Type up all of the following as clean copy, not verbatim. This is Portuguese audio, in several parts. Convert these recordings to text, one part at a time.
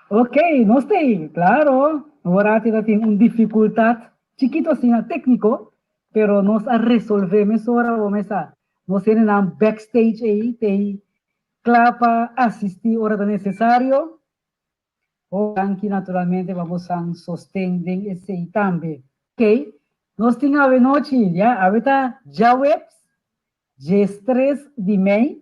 Ok, nós tem, claro. Agora tem uma dificuldade chiquito assim, técnico, pero nós a resolvemos agora, vamos a, nós temos um backstage aí, tem clapa, assistir hora da necessário, ou aqui naturalmente vamos a sostender esse aí também, ok? Nós temos a noite, já, a veta já webs, de 3 de maio,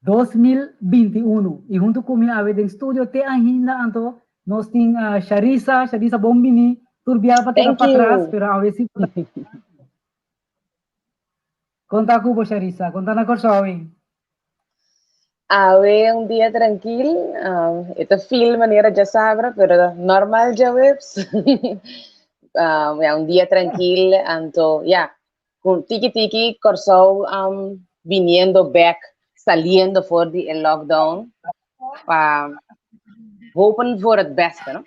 2021. E junto comigo, a vez em estúdio, tem ainda, então, nós temos a Charissa Bombini, turbial para tirar Thank para trás, you. pero a ver se... Conta com você, Charissa, conta na corsoa. Ave un día tranquilo, ito feel manera ya sabra, pero normal ya webs. Un día tranquilo, anto, ya, con tiki tiki, corso, viniendo back, saliendo voor die lockdown. Hopen voor het beste, no?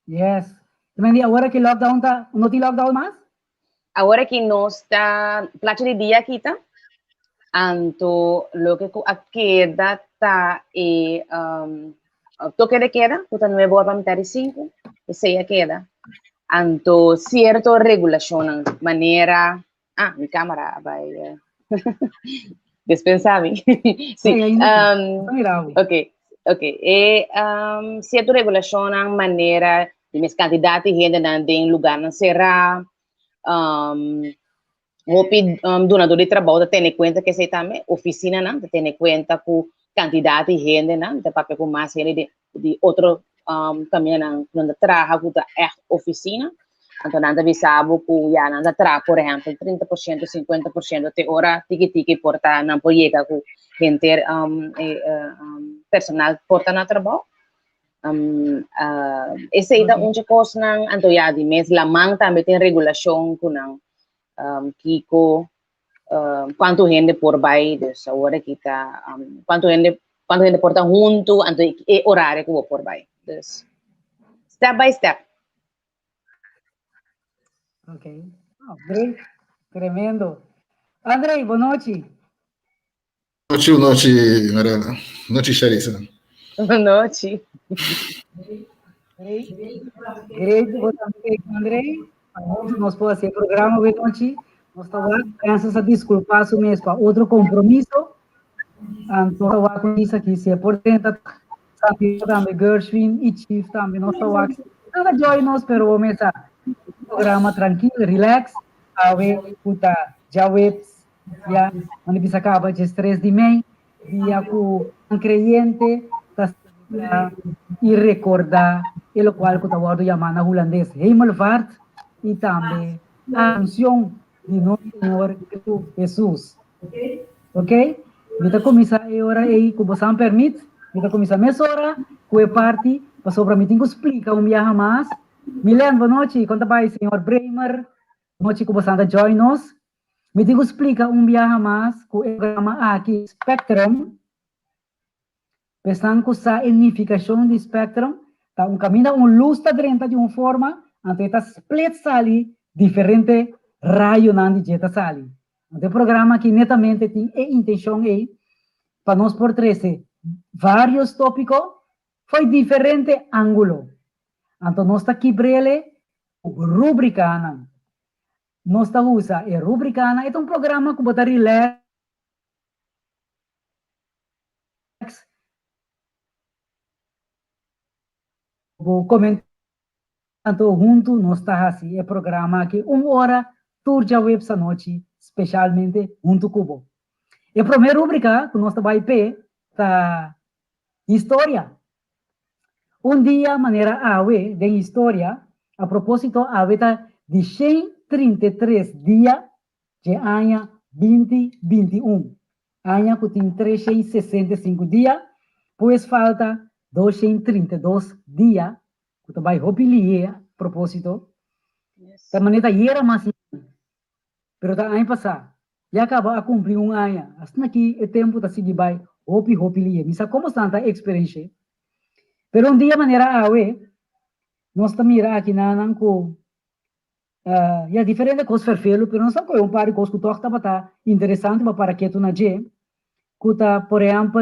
Yes. Também agora que lockdown tá, não tem lockdown mais? Agora que nós está, placa de dia aqui, tá? Anto, lo que queda tá e toque de queda, puta 9 a 35, esse aí queda. Anto, cierto regulação, maneira... mi câmera vai... dispensar-me. Sim, ok. E cierto regulação, maneira de minhas quantidade de gente em lugar não será... Hopi donador de trabalho tem em conta que se também oficina não tem em conta com quantidade de gente não de papel com mais gente de outro também não trabalha com a oficina então não avisava que já não trabalha por exemplo 30% 50% de hora tiki porta não pode chegar com gente personal porta na trabalho esse é onde coisa não então já de mês la mão também tem regulação com não Kiko, quanto gente por vai, dus agora kita, quanto gente porta junto, anto e horário que vou por vai, dus step by step. Ok, great, tremendo. Andrei, boa noite. Boa noite, Mariana. Noite, Charissa. Boa noite. Great, boa noite, Andrei. Nós podemos fazer programa de noite. Nós estamos a desculpar o mês para outro compromisso. Então, eu vou com isso aqui, se é por dentro, também, Gershwin e Chief também, nós estamos nada joy nós, pero vamos começar programa tranquilo, relax, a ver, puta, já webs, já, onde bisa acaba de 3 de maio, dia com um cliente, e recordar, e o qual que eu estava chamando holandês, Hemelvaart, e também a unção de nosso Senhor Jesus. Ok? Vita começar a hora aí, como você me permite, vita começar a mesma hora, com a parte, para sobre mim, tenho que explicar viagem mais. Milen, boa noite, conta para o senhor Bremer, boa noite, como você anda join nós. Me tenho que explicar viagem mais, com o programa aqui, Spectrum. Pensando que a unificação de Spectrum, tá caminho, luz está dentro de uma forma, então está split sali, diferente raio não de jeta sali. Então, o programa que netamente tem a intenção aí, para nós por trazer vários tópicos, foi diferente ângulo. Então, nós está aqui brele, rubrica, nós está usa a rubrica, é um programa que botar relax, vou comentar junto, nós está assim, é programa que hora, turja web essa noite, especialmente junto com o E a primeira rubrica que nós vai ver tá história. Dia, maneira AWE, de história, a propósito, AWE está de 133 dias de ano 2021. Ano que tem 365 dias, pois falta 232 dias, que vai repetir a propósito. Da maneira que era mais, pero tá ano passado. Já acaba a cumprir ano. Assim aqui, o tempo está seguindo, vai repetir. Misa como está a experiência? Pero dia maneira awe, nós estamos mirando aqui na Nanco, ja, diferente coisas vervelo, pero não sabe qual é par de coisas que toch tá interessante para que tu na je, kuta, por exemplo,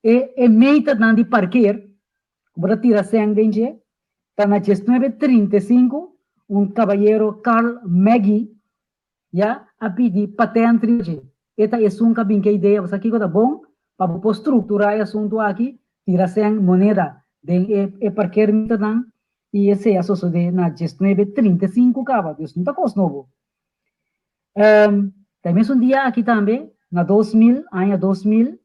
e meita nan di parquear, para tirar sangue de tá na 1935, caballero Carl Maggie, ya, a pedir patente de. Esta é um cabin que ideia, você aqui tá bom, para estruturar o assunto aqui, tirar sangue moneda, de parquear meita nan, e esse é a de na 1935 cava, isso não tá coisa novo. Também um dia aqui também, na 2000, ano 2000,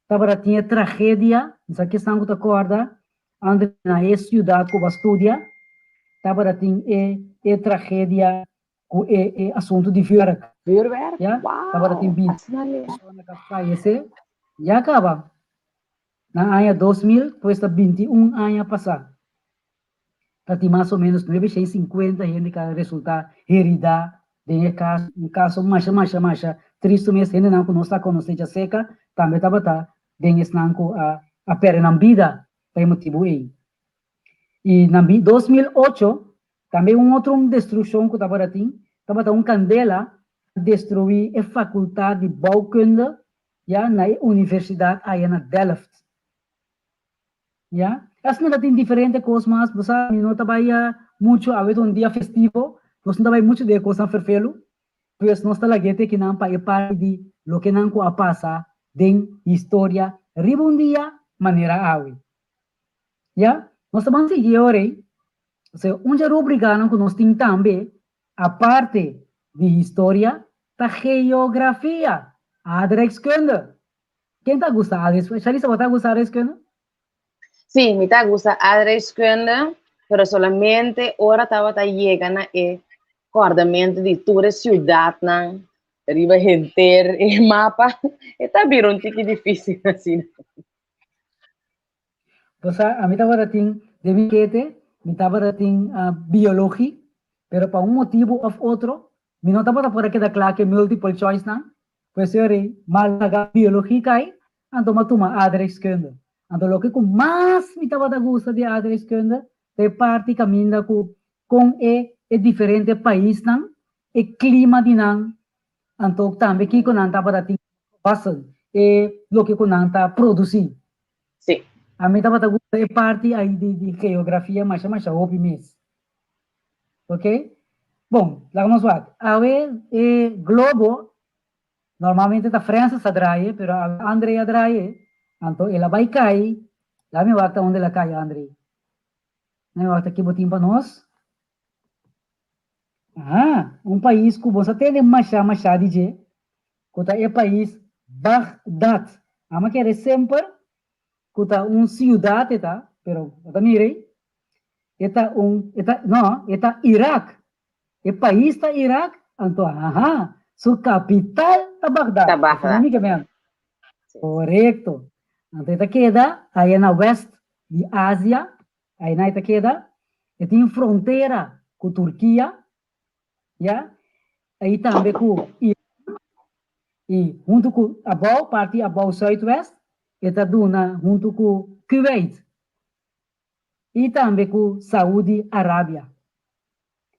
estava tinha tragédia, isso aqui estão com a corda, onde na cidade que estudia, estava tinha tragédia com o assunto de vuurwerk. Vuurwerk? Ja, estava tinha Wauw, 20 asnali. fallecer, já acaba. Na ano 2000, depois de 21 anos passar. Está mais ou menos 950 gente que resulta herida de caso mais triste mesmo, gente não conosco a conhecer seca, também estava dentro nanco a perder vida, tem motivo aí. E em 2008, também outra destruição que estava assim, candela destruir a faculdade de bouwkunde, ja, na universidade aí na Delft. Ja, assim não tem diferente coisas, mas você não trabalha muito, a vezes dia festivo, nós não trabalhamos muito de coisas ferfelo, pois nós estamos aqui que não para parte de lo que não passa de história, riba dia, maneira awe. Ja, nós estamos seguindo agora, onde rubrica que nós temos também, a parte de história, da geografia, aardrijkskunde. Quem está gostando? Charissa, você está gostando de aardrijkskunde? Sí, me gusta aardrijkskunde, pero solamente ahora estaba llegando a acordamento de toda a ciudad, arriba gente, el mapa, está bien un poquito difícil assim. Pues a mí estaba rating de mi quete, me estaba rating biología, pero para un motivo o otro, me no estaba por aquí da claro que multiple choice pues yo era mal la biología que hay, ando matuma aardrijkskunde. Ando lo que con más me estaba da gusto de aardrijkskunde, de parte caminda con diferente país el clima de ando también que con anta para ti pasa, lo que con anta producir. Sí. A mim estava a parte aí de geografia, mas hobby mesmo. Ok? Bom, lá vamos lá. A ver, globo, normalmente da França se atrai, mas a Andrea atrai, então ela vai cair, lá me volta onde ela cai, André. Me volta aqui, botinho para nós. País que você tem machá de je, que é o país Bagdad. A mim quer sempre kuta ciudad eta, pero mire, eta Irak. El país está Irak, então, su capital está Bagdad. Correcto. Então, esta queda aí na west de Ásia, aí na esta queda, e tem fronteira com Turquia, já? Aí também com Irã, e junto com a parte a southwest, esta duna junto com Kuwait e também com Saúde Arábia.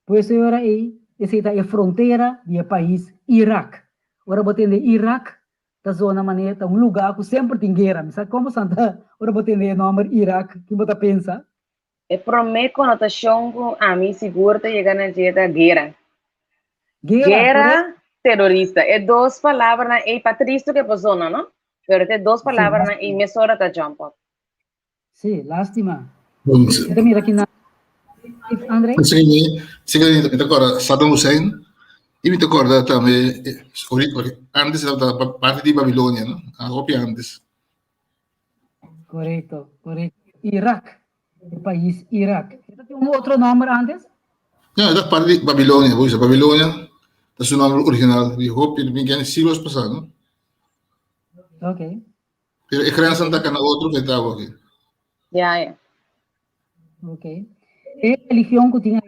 Por isso, agora aí, essa é a fronteira do país Iraque. Agora, botando Iraque, da zona maneira, lugar que sempre tem guerra. Sabe como Santa? Agora, botando o nome Iraque, que você pensa? É para mim, conotação com a mim, seguro, está chegando a guerra. Guerra terrorista. É duas palavras, é para triste que passou, não? Pero tem duas palavras na emissora da jump up. Sim, lástima. Você mira aqui na André? Sim, agora Saddam Hussein, e me acorda também, antes da parte de Babilônia, não? A cópia antes. Correto. Iraque, o país Iraque. Tem outro nome antes? Não, da parte de Babilônia, pois, Babilônia, é o nome original, de cópia de ninguém siglos passados, não? Ok. Pero a criança está na outro que estava aqui. Ya. Ok. A religião que tinha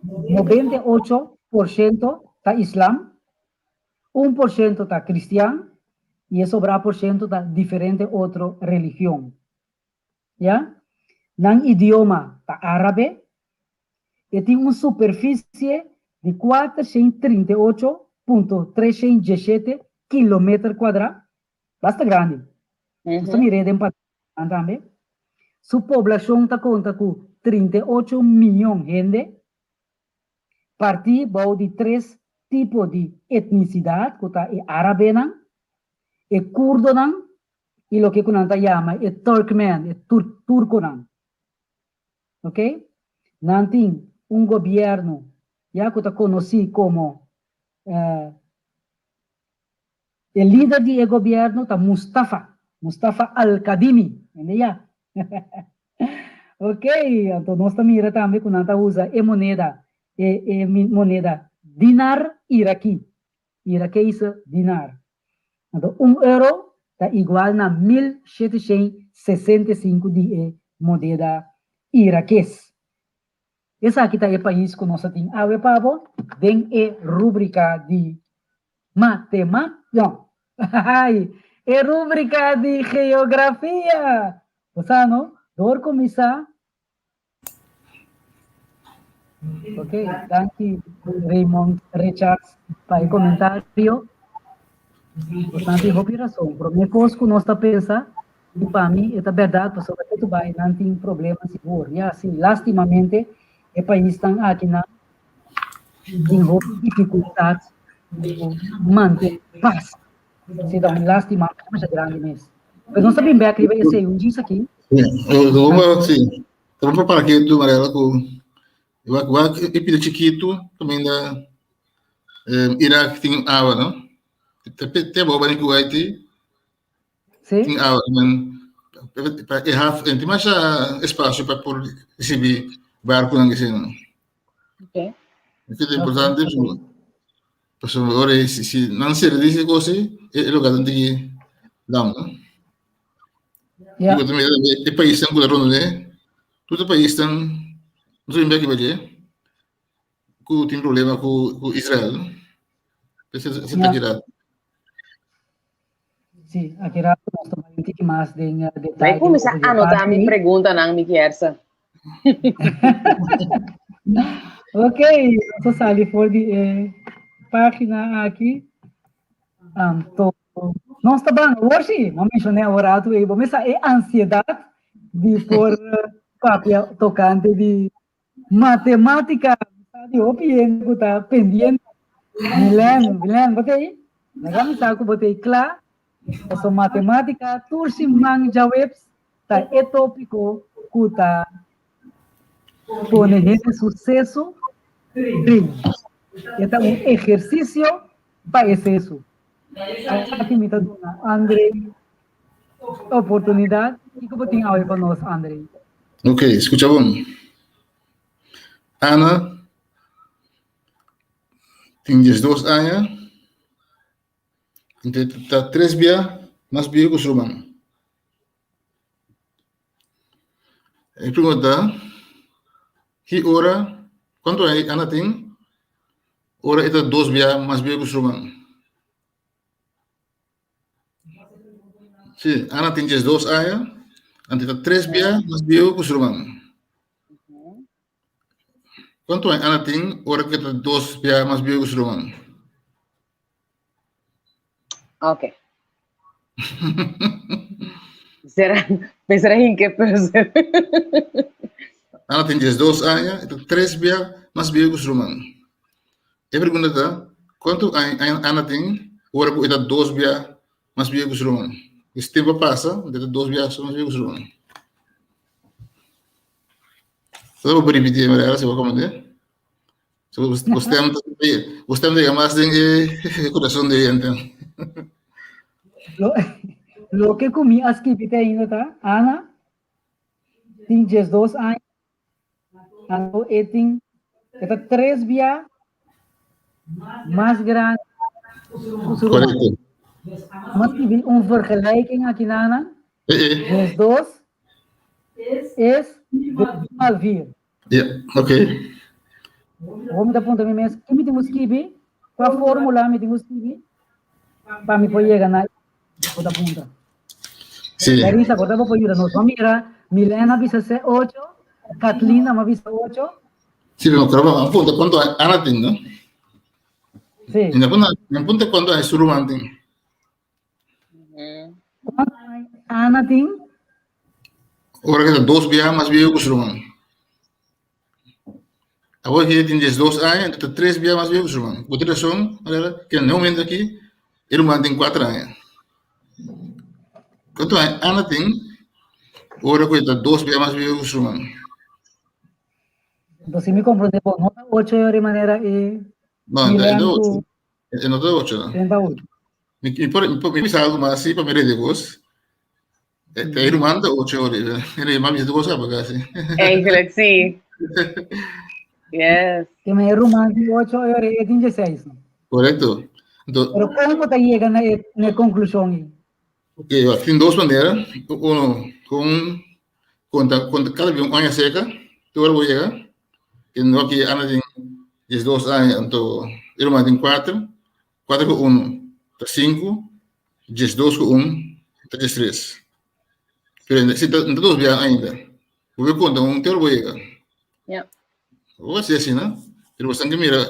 98% está Islam, 1% está cristiano e esse sobra por cento está diferente outra religião. Já? Nang idioma está árabe e tem uma superfície de 438,317 km quadrados, bastante grande. Você mira de também. Sua população está conta com 38 milhões de gente, partir de 3 tipos de etnicidade, que é árabe, é curdo, e o que nós chama é turkmen, é turco. Ok? Nós temos governo já que está conhecido como o líder do governo está Mustafa Al-Kadhimi. Ok, então nós também também que nós usa moneda dinar iraqui. Iraquês dinar. Então, €1 está igual a 1.765 de moeda iraquês. Essa aqui está o país que nós temos. A Pablo, tem a rúbrica de matemática. Não. É rúbrica de geografia. Você não? Dor começar. Ok, danke Raymond Richards para o comentário. Portanto, eu tenho razão. Para mim, coisa que nós estamos pensando, e para mim, é verdade, pessoal, que tu vai, não tem problema seguro. E assim, lastimamente, o país está aqui na dificuldade de manter paz. Se dá lastimamente, mas é grande mesmo. Mas nós sabemos bem que vai ser dia aqui. Eu vou, sim. Então, vamos preparar aqui do amarelo com... Eu pedi chiquito, também da Iraque tem água, não? Tem a boba em Kuwait, tem água, mas tem mais espaço para por receber barco não que não. Ok. Isso é importante, porque agora se não se diz coisa, é lugar onde dá, não? E também o país tem cuidado, né? Todo o país tem, não sei bem que vai dizer, que tem problema com Israel, não? Você está tirado. Sim, aqui nós estamos um pouco mais de detalhe. Vai começar a anotar a minha pergunta, não, Miquelsa. Ok, vamos sair for de página aqui. Então, nós estamos hoje, não mencionei o horário, e vamos é ansiedade de por papel tocante de matemática, de opinião que está pendente. Milen, botei? Nagami sa ako botei claro. So matemática, tursi mang jawabs, tá é tópico que tá pone gente sucesso, então um exercício para isso. Aqui me tá dando André oportunidade e que botem aula para nós, André. Ok, escucha bom. Ana tem 12 anos, está 3 dias mais bem que o Romano. E pergunta, que hora, quanto Ana tem? Hora está 2 dias mais bem que o Romano. Sim, Ana tem 12 anos, está 3 dias mais bem que o Romano. Quanto Ana tem? Hora que está 2 dias mais bem que o Romano. Ok. Pensará em que coisa? Ana tem 12 anos, então 3 dias mais bem que o Romano. E pergunta, quanto Ana tem? Hora que está 2 dias mais bem que o Romano. Esse tempo passa, está 2 dias mais bem que o Romano. Só vou repetir, mas se vou comentar. Gostamos de mais de coração de gente. Lo que comi aqui pita ainda tá, Ana tem 12 anos, então tem 3 dias mais grande que o Correto. Mas que vergelijking aqui na Ana, 12 é mal vir. Yeah, ok. Vamos dar ponto mesmo. Que me temos que ver? Qual a fórmula me temos que ver? Para me poder ganhar outra ponta. Sim. Larissa, agora vou poder nós. Vamos mirar. Milena visa 8, Katlina me visa 8. Sí, no, creo que apunta cuánto Ana tiene, ¿no? Sí. Me apunta cuánto hay su román tiene. ¿Cuánto hay Ana tiene? Ahora que son 2 días más viejo que su román. Ahora que tiene 2 años, entonces 3 días más viejo que su román. Por razón, que en el momento aquí, el román tiene 4 años. ¿Cuánto hay Ana tiene? Ahora que está 2 días más viejo que su román. Entonces me comprende por nota 8 de manera No, Milan no, con no te 8, ¿no? 38. Me pisa algo más así para mirar de vos. Te román de 8 horas. Era más bien de vos, ¿sabes? Casi. Eigenlijk, sí. Yes. Que me román de 8 horas es 16. Correcto. Entonces, Pero ¿cómo te llega a la conclusión? okay, tem 2 maneiras. Com cada vez uma seca, tu vai chegar. Que não aqui ana tem 2 anos, então irmã tem 4 com 1, tá 5, 2 com 1, tá 3. Pero se tá 2 dias ainda. Vou ver conta um teu vai chegar. Ja. Vou ser assim, né? Pero você tem que mirar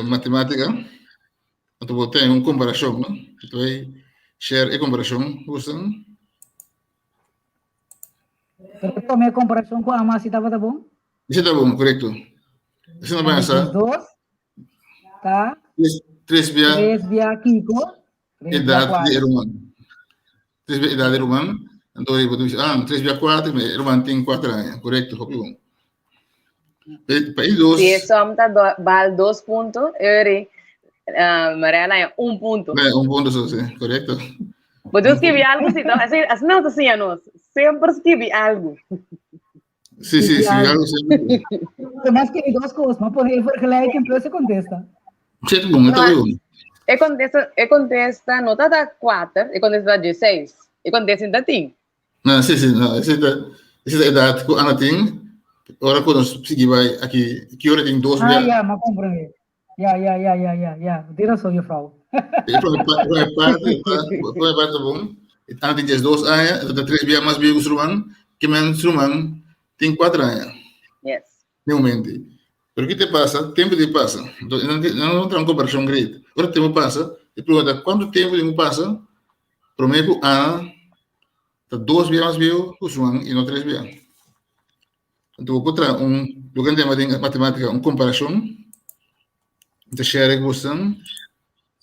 matemática. Então vou ter uma comparação, né? Então vai share e comparação, você Pero tomé comparación con Ama, si estaba bom. isso tá bom, correto. Isso não vai passar. 2, tá? 3 dias 3 via Kiko, 3 via idade 4. de irmão. 3 dias idade de irmão. Então eu vou dizer, 3 dias 4, meu irmão tem 4 anos, correto, copy bom. Para ir 2. Si somta val 2 puntos, Eri, Mariana é 1 ponto. Né, ponto só, correto. Mas eu escrevi algo assim, então, assim não assim, não. Sempre escrevi algo. Sim, algo sempre. Mas que 2 coisas, mas por gelijk en plus se contesta. Certo bom, então bom. Contesta não tá 4, e contesta 16. E contesta ainda tem. Não, sim, não, essa é a idade que a Ana tem. Agora quando seguir vai aqui, que hora tem 2 dias. Ja, maar compreendo. Ja. Dit is zo, juffrouw. Foi parte bom. Ana tem 2 anos, então 3 dias mais vivo que o Ruman, que menos Ruman tem 4 anos. Yes. Realmente. Pero ¿qué te pasa? Tiempo te pasa. Entonces, no tenemos una comparación great. Ahora tiempo pasa, te pregunta, ¿cuánto tiempo pasa? Promedio, está 2 días más viejo, y no 3 días. Entonces, voy a traer lo que llama matemática, una comparación. Entonces, share con vos.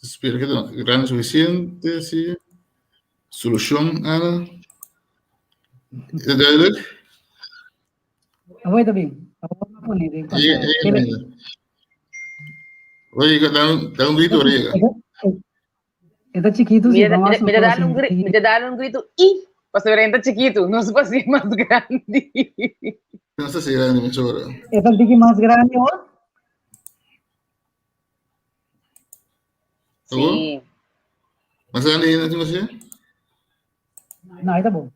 Espero que tenga grande suficiente, sí. Solución, Ana. ¿Es duidelijk? Muito bem. Oye, da un grito, Riega. Está chiquito, me dá um grito e para saber ainda chiquito, não se pode mais grande. No está así grande, mi sobra. ¿Es el tiki más grande hoy? Sim. Más grande, ¿no sé? No, está bom.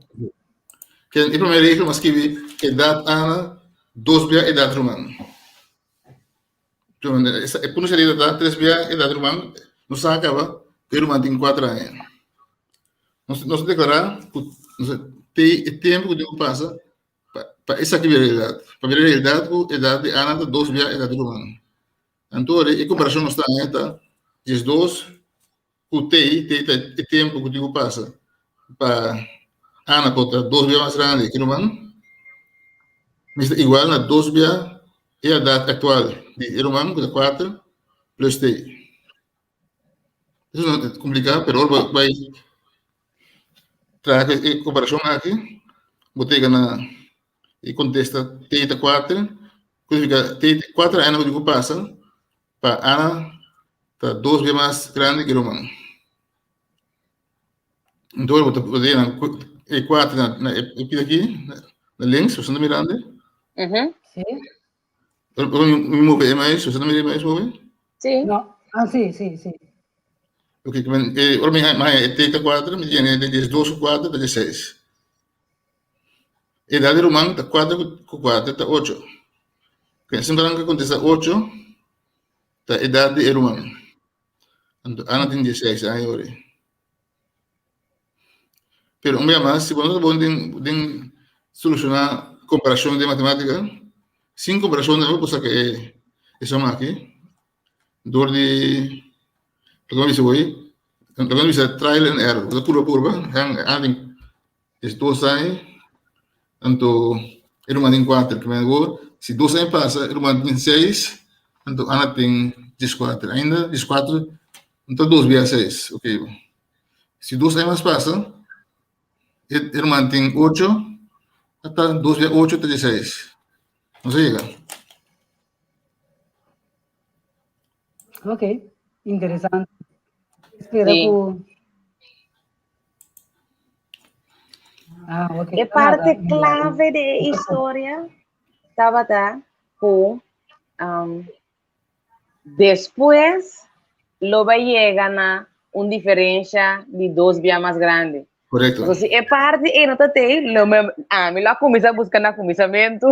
Que el primer regla más que edad Ana, 2 días edad romana. Quando seria edad 3 días edad romana, não se acaba, que o romano tem 4 anos. Não se declarar, tem tempo que o passa, para essa aqui realidade. Para ver a realidade, a idade de Ana, 2 días edad romana. Então, a comparação não está aí, tá? Os dois, o tempo que o passa, para Ana conta 2 días mais grande que o romano, igual a 2 días é a data atual de romano, que é 4, plus T. Isso não é complicado, mas vai trazer a comparação aqui, botei na e contesta T 4, significa T 4 anos que passa, para Ana está 2 días mais grande que o romano. Então, eu vou poder E4 na aqui, na links, você está mirando? Sim. Me mover mais, você está mirando mais, mover? Sim. No. Ah, sim. Ok, ahora me teta 4, me tiene de 2 com 4, de 16. Idade romana está 4 com 4, está 8. Ok, sempre que acontece 8, está idade de romano. Ana tem 16 anos agora. Pero un día más, si vos no pueden solucionar comparación de matemática, 5 operações eu posso que é só aqui. Door de como isso foi. Então isso trial and error. Da curva, hang adding is 2 sai. Então ele manda em 4 que agora, se 2 sai passa, ele manda em 6. Então ana tem 14. Ainda 14. Então 2 via 6. OK. Se 2 sai mais passa, ele mantém 8 até 2 via 8 até 16. Não sei, Ok, interessante. Espera Sim. por... Ah, ok. É parte clave de história. Tabata, com depois, lo vai chegar na uma diferença de 2 via mais grande. Correto. Então, se é parte, e não tem, me lá começa a buscar na começamento,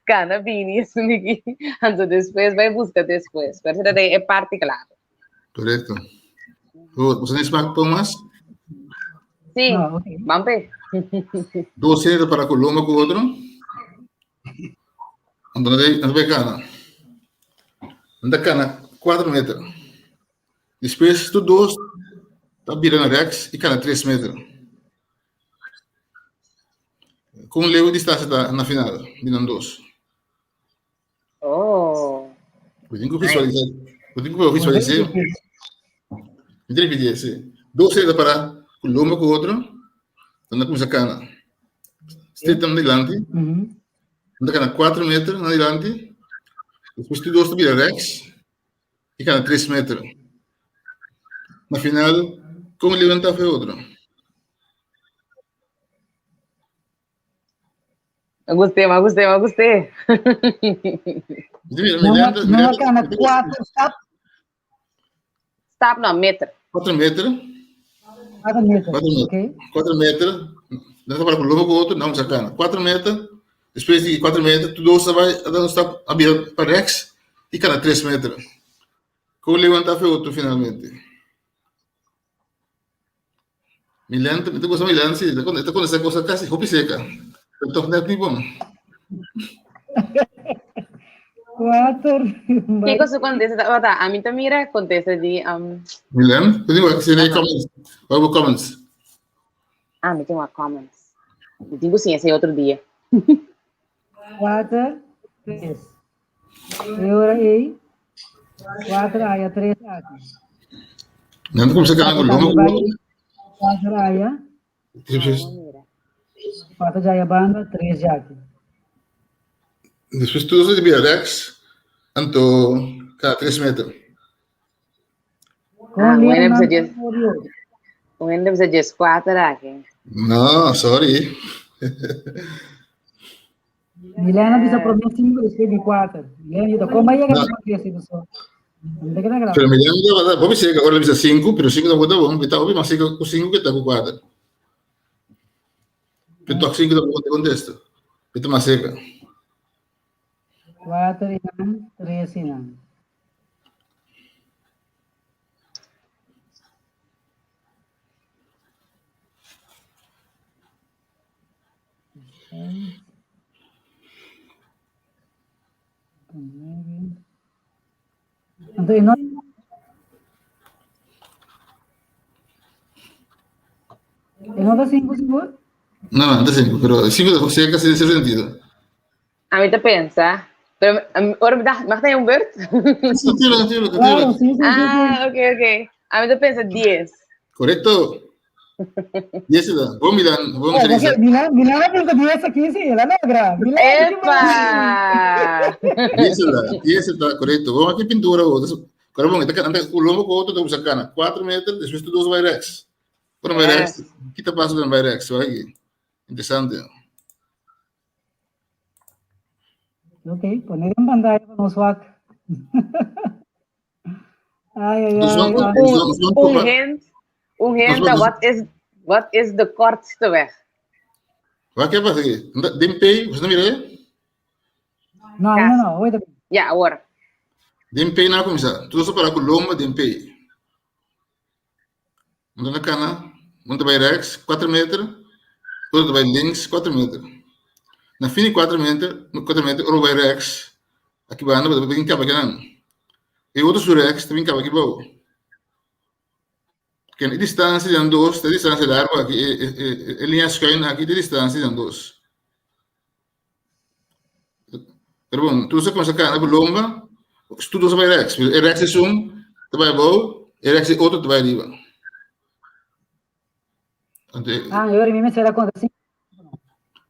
cana, vini, isso aqui. Então, depois, vai buscar depois. Mas é parte clave. Correto. Você nem sabe para mais? Sim, Ah, ok. vamos ver. 12 para Colombo com o outro. Então, vai cana. Anda cana, 4 metros. Depois, tu 2, tá virando Rex e cana 3 metros. Com o Leo distância na final, virando 2. Oh. Eu tenho que visualizar. Eu tenho que visualizar. Me repetir, sim. 12 para Colombo com o outro. Anda com essa cana. Straight adelante. Anda cana 4 metros adelante. Depois, tu 2, tá virando Rex e cana 3 metros. Na final, com o Leo foi outro. Eu gostei. Não é cana 4, stop. Stop, não, metro. 4 metros. 4 metros, ok. 4 metros. Não para o lobo com o outro, não sacana. 4 metros. Depois de 4 metros, tu dois vai dar um stop aberto para Rex e cada 3 metros. Com levantar foi outro finalmente. Milan, tu gosta Milan, sim. Está com essa coisa quase roupa seca. Então, não é nem bom. 4. Que cosa acontece? Guarda, a mim também acontece de... Milan, eu digo que seria comments. Vamos comments. Me tem uma comments. Eu digo sim, esse é outro dia. 4, 3. Agora aí. 4 aí, 3 aqui. Não como você ganha com o lobo. 4 aí. 4 já é banda, 3 já aqui. Depois tu usa de Rex, então cada 3 metros. When deve ser 4 aqui. Não, sorry. Milena bisa promessa 5, depois de 4. Milena, como é que é que eu só? Pero Milena, vamos chegar agora bisa 5, pero 5 não pode bom, kita obi masih com 5 kita com 4. Pero 5 não pode contexto. Kita masih 4 e 3 e não. Então, não. ¿No da 5 seguro? No, da 5, pero 5 se casi nesse sentido. A mim tá pensa. Agora me dá um Bert? Tranquilo. Claro, sí. Ok. A mim tá pensa 10. Correcto. 10 da. Vamos hacer eso. Milana pensa 10 aqui, sim, ela logra. Epa! 10 da, correto. Vamos aqui pintura. Agora vamos, o lombo com o outro, estamos sacando 4 metros, depois tu 2 vai Rex. Quando vai Rex, kita passa do vai Rex, vai. Interessante. Ok, poner en pantalla para nos WAC. Um hint, what is the kortste weg? Wat heb je? Dimpei, você não mira? Não, wait a minute. Yeah, agora. Dimpei na começar. Tu só para com lomba Dimpei. Manda na cana, manda vai Rex, 4 metros. Tudo vai links, 4 metros. Na fine 4 meter, oro vai rex, aqui vai andando, vai capa aqui não. E outro sur rex, também capa aqui bom. Que a distância de dois, a distância da água aqui, a linha escaindo aqui, de distância de dois. Pero bom, tu começa a cana longa, tudo vai rex. O rex é tu vai bom, o rex é outro, tu vai riba. Eu me será conta assim.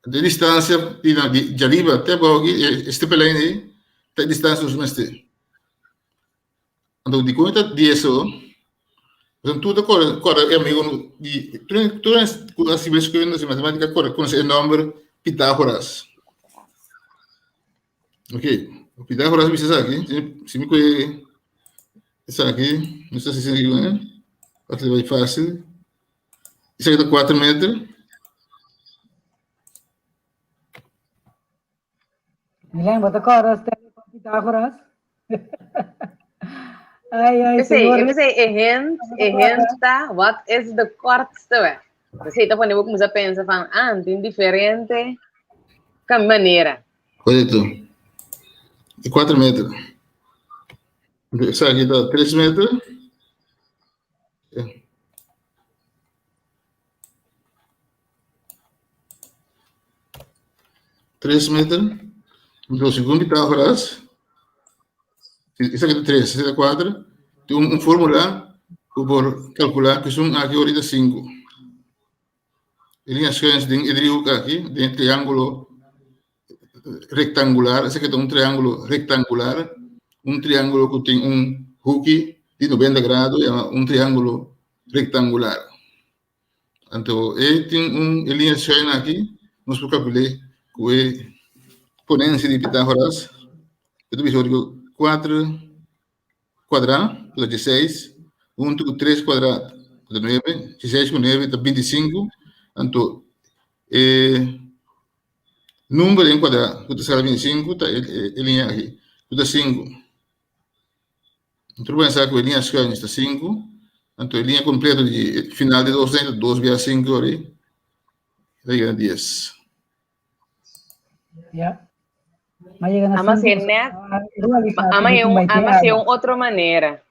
De distância de arriba até bom, este pelém aí, a distância dos mestres. Então, de conta disso, então tudo corre amigo de tu assim vezes que na matemática corre com esse número Pitágoras. Ok, o Pitágoras me diz aqui, se me conhece essa aqui, não sei se é né? Até vai fácil. Isso aqui dá 4 metros. Me lembra da Coras, Pitágoras. Eu sei, tá? What is the kortste weg? Dus heet van ook moeten pensen van, tem diferente maneira. Olha tu. É 4 metros. Isso aqui dá 3 metros. É. 3 metros. Então, segundo Pitágoras, isso aqui é 3, isso aqui é 4. Tem um fórmula por calcular que são aqui ahorita 5. Ele acha que tem aqui, de triângulo rectangular, esse aqui é um triângulo rectangular, um triângulo que tem um hook de 90 graus, é um triângulo rectangular. Então, ele tem ele acha aqui, nós vamos calcular com a potência de Pitágoras, eu digo 4 quadrado, que é 16, 1 com 3 quadrado, que é 9, 16 com 9, é 25, então, número em quadrado, que é 25, ele é aqui, que é 5. Então, pensar que a linha escala está 5, então, a linha completa de final de 200, 2 vezes 5, aí é 10. Yeah. Ama ser net, ama ser uma outra maneira.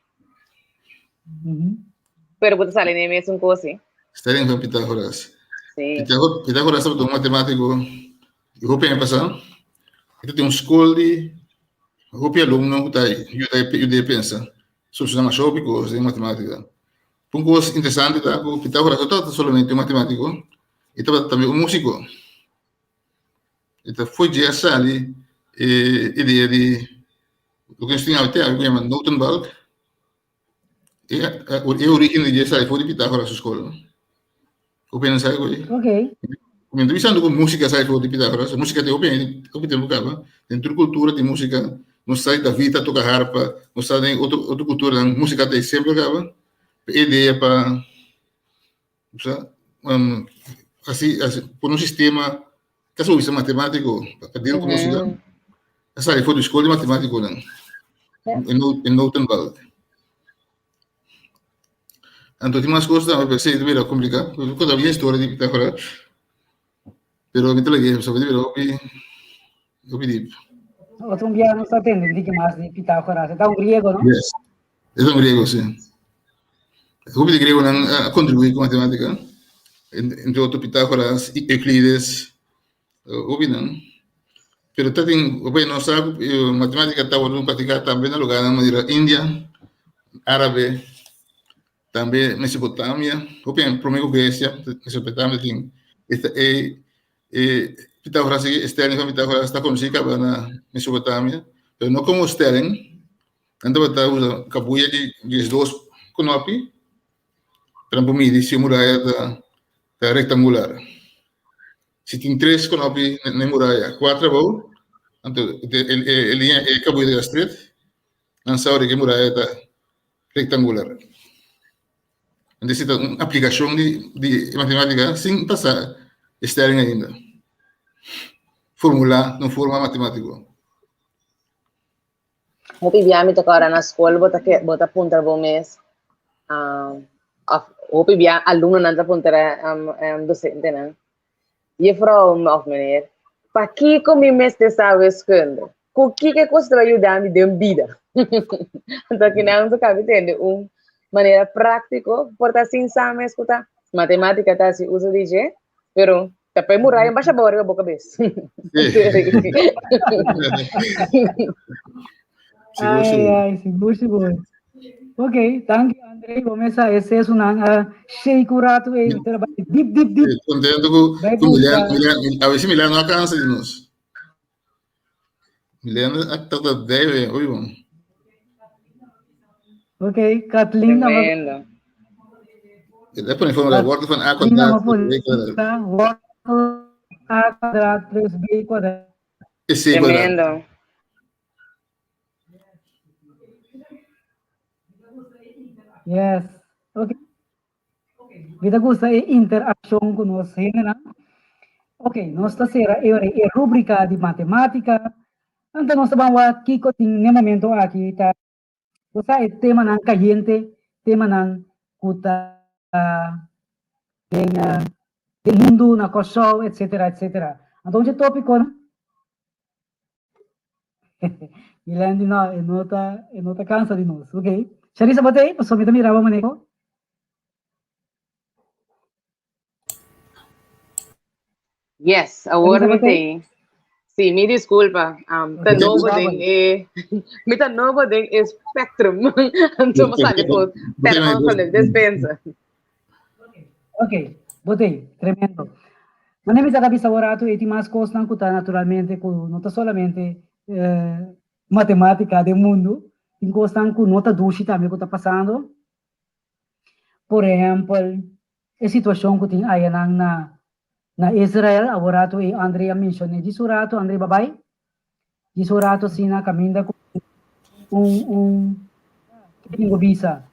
Pero você sabe nem mesmo coisa. Está em Pitágoras. Sim. Pitágoras é um matemático. Eu penso passar. Ele tem um escola de o aluno que está aí, eu pensa. Solucionar mais tópicos em matemática. Um coisa interessante tá, o Pitágoras não está somente um matemático, ele estava também um músico. Então foi de essa ali ideia de o que a gente tinha até a chama Notenbalk. E a origem dessa foi de Pitágoras na escola. O pensa aí. Ok. Quando pensando com música sai foi de Pitágoras, a música tem o tempo acaba, dentro cultura de música, não sai da vida toca harpa, não sai de outra cultura, a música tem sempre acaba. Ideia para assim por um sistema que é matemático para dentro da música essa foi a escola de matemático não em Notenbalk. Então tem umas coisas também pensei que era complicado porque havia história de Pitágoras pero me teleguei só de ver eu pedi outro dia não está tendo de que mais de Pitágoras é um grego não? Yes. É um grego sim. O de grego não contribui com a matemática, entre outros Pitágoras e Euclides, o não. Pero tem, não sabe, matemática estava praticada também no lugar da maneira Índia, árabe, também Mesopotâmia, o bem, primeiro Grécia, Mesopotâmia tem, Pitágoras Sterling com Pitágoras está conhecida na Mesopotâmia, pero não como Sterling, então está usa cabuia de dois conopi. Para mim, se a muralha está retangular. Se tem 3 conopi na muralha, 4 vão, então, ele é cabo de estreito, não sabe que a muralha está retangular. Necessita uma aplicação de matemática sem passar Sterling ainda. Formular, não forma matemático. Eu pedi a mim agora na escola, bota ponta bom mês. Hoop ik ja alumnen aan de punten docenten. Juffrouw of meneer, para que como mês de sabes quando o que custa ajudar me de vida então que não cabe entender maneira prática por assim sabe escuta matemática tá se usa de je pero tapi murah yang baixa bora boca cabeça Ai, seguro, seguro. Ok, thank you, Andrei. Começa, esse é um sheikurato, trabalho deep. Contento Vai com buscar. a ver se Milano não alcança de nós. Milano até da 10, oi, bom. Ok, Kathleen, tremendo É por informar, agora van A Kathleen, quadrado, vamos B quadrado. fazer A quadrado plus B quadrado. E C quadrado. tremendo Yes. Ok. Kita gusta a interação conosco, né? Ok, nós está sera é rubrica de matemática. Então nós vamos aqui com no momento aqui tá. Você é tema não caliente, tema não kuta tem mundo na costa, etc. Então o tópico Milandi não, é nota cansa de nós, ok? Charissa batei, passou me mirava maneco. yes agora me tem sim me desculpa tá novo ding me tá novo ding spectrum então mas sabe o performance dispensa Ok, botei, tremendo. Mas nem me está bisaborato e mais coisas não custa naturalmente, não está solamente matemática do mundo, tem coisas que nota dushi também que está passando. Por exemplo, a situação que tem aí na Israel, agora tu e Andrea mencionou, disurato, Andrea Babai, disurato sim na caminho com que visa,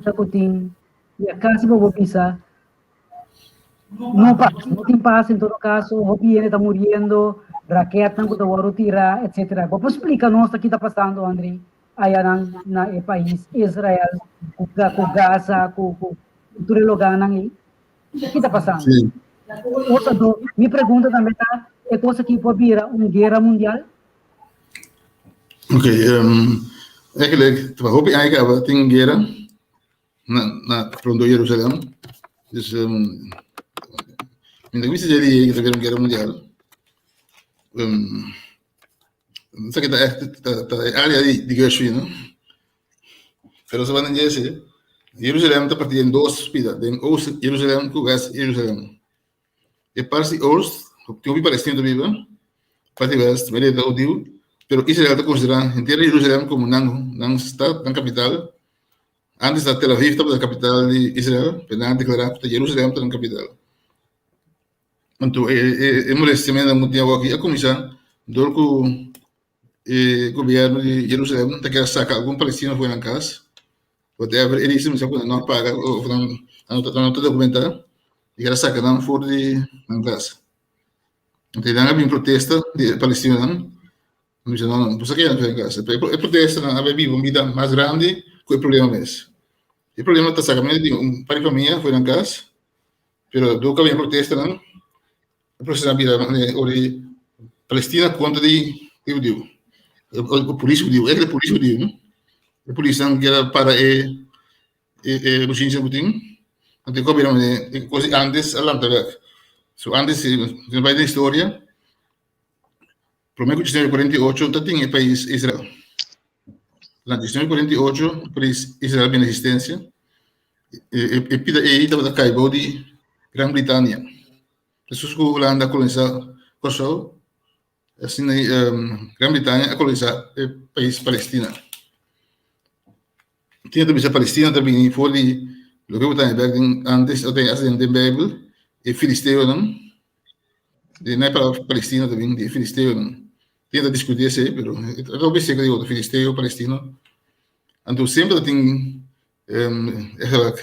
já que tem e a casa do visa não tem paz em todo caso, o Hopi está morrendo, raquete não está tirar, etc. Vou explicar nós o que está passando, André, aí na país Israel, com Gaza, com todo lugar aí. O que está passando? Sim. Minha pergunta também está, é coisa que pode vir uma guerra mundial? Ok, é que tu vai aí que tem guerra na fronteira de Jerusalém. Ainda que seja ali que tem guerra mundial. Não sei que tá área de Gershwin, não? Pero se van a dizer, Jerusalém está partido em dois pedaços, em Oost Jerusalém com West Jerusalém. E parte Oost, que o Palestina vive, parte West, mas ele digo, pero Israel está considerando inteira Jerusalém como não estado, não capital. Antes da Tel Aviv estava na capital de Israel, mas declarado que Jerusalém está na capital. Então, é molestamento muito aqui a comissão do governo de Jerusalém está querendo sacar algum palestino foi na casa. Whatever, ele disse, mas não paga, ou não está documentado, e quer sacar não for de na casa. Então, não havia protesta de palestinos, mas não precisa que não foi em casa. A protesta não havia uma vida mais grande que o problema mesmo. O problema está sacando de par de família foi na casa, pero do que havia protesta não, a protesta na vida de Palestina contra de judeu. O polícia judeu, é que o polícia judeu, não? A polícia não quer para o ciência que tem, então cobriram coisa antes a lanterna. So antes se vai da história, primeiro que em 48 tá tinha país Israel. Na questão de 48, o país Israel tem existência. E pida aí estava caibo de Grã-Bretanha. Isso que a Holanda colonizou Kosovo, assim Grã-Bretanha a colonizar o país Palestina. Tinha também a Palestina também foi de lo que eu estava antes até assim da Bíblia e filisteu não de não é para Palestina também de filisteu não tinha que discutir isso mas eu pensei que digo filisteu palestino então sempre tem essa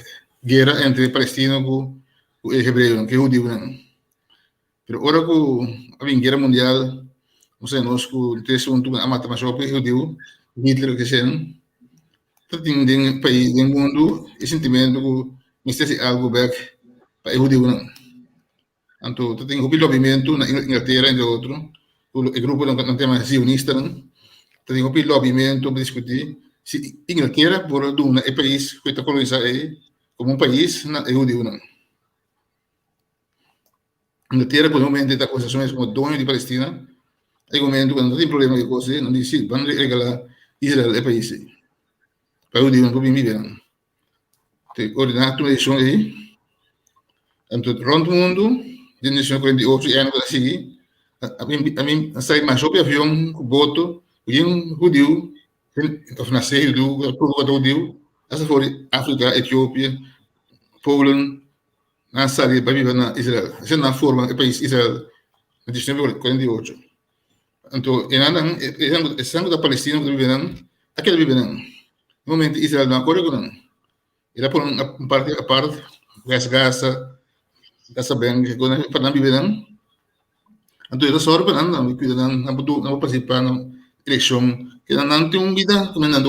guerra entre palestino com hebreu que é judeu não mas agora que a guerra mundial não sei nós que interesse muito a matar mais judeu Hitler que seja tem um país, tem mundo, e sentimento que me algo back para o judeu não. Então, tem um lobbyamento na Inglaterra e outro. O grupo não tem mais sionista, não. Tem um lobbyamento para discutir se Inglaterra por um país que está colonizado aí como um país na EU não. Inglaterra por um momento está com ações como dono de Palestina. Aí momento quando não tem problema de coisa, não diz se vão regalar Israel é país. Para EU não pode viver. Tem ordenado uma eleição aí. Então, rond o mundo, de 1948 anos assim, a mim sai mais sobre avião com voto, e judeu, of nascer judeu, provocado judeu, essa foi África, Etiópia, Poland, na saída para viver na Israel. Essa é na forma do país Israel, em 1948. Então, é sangue da Palestina que viverão, aquele viverão. No momento, Israel não acorda com não. Ele põe uma parte a parte, Gaza, bem, que para não viverão. Então, eu só para não participar na eleição, que não tem uma vida que não dá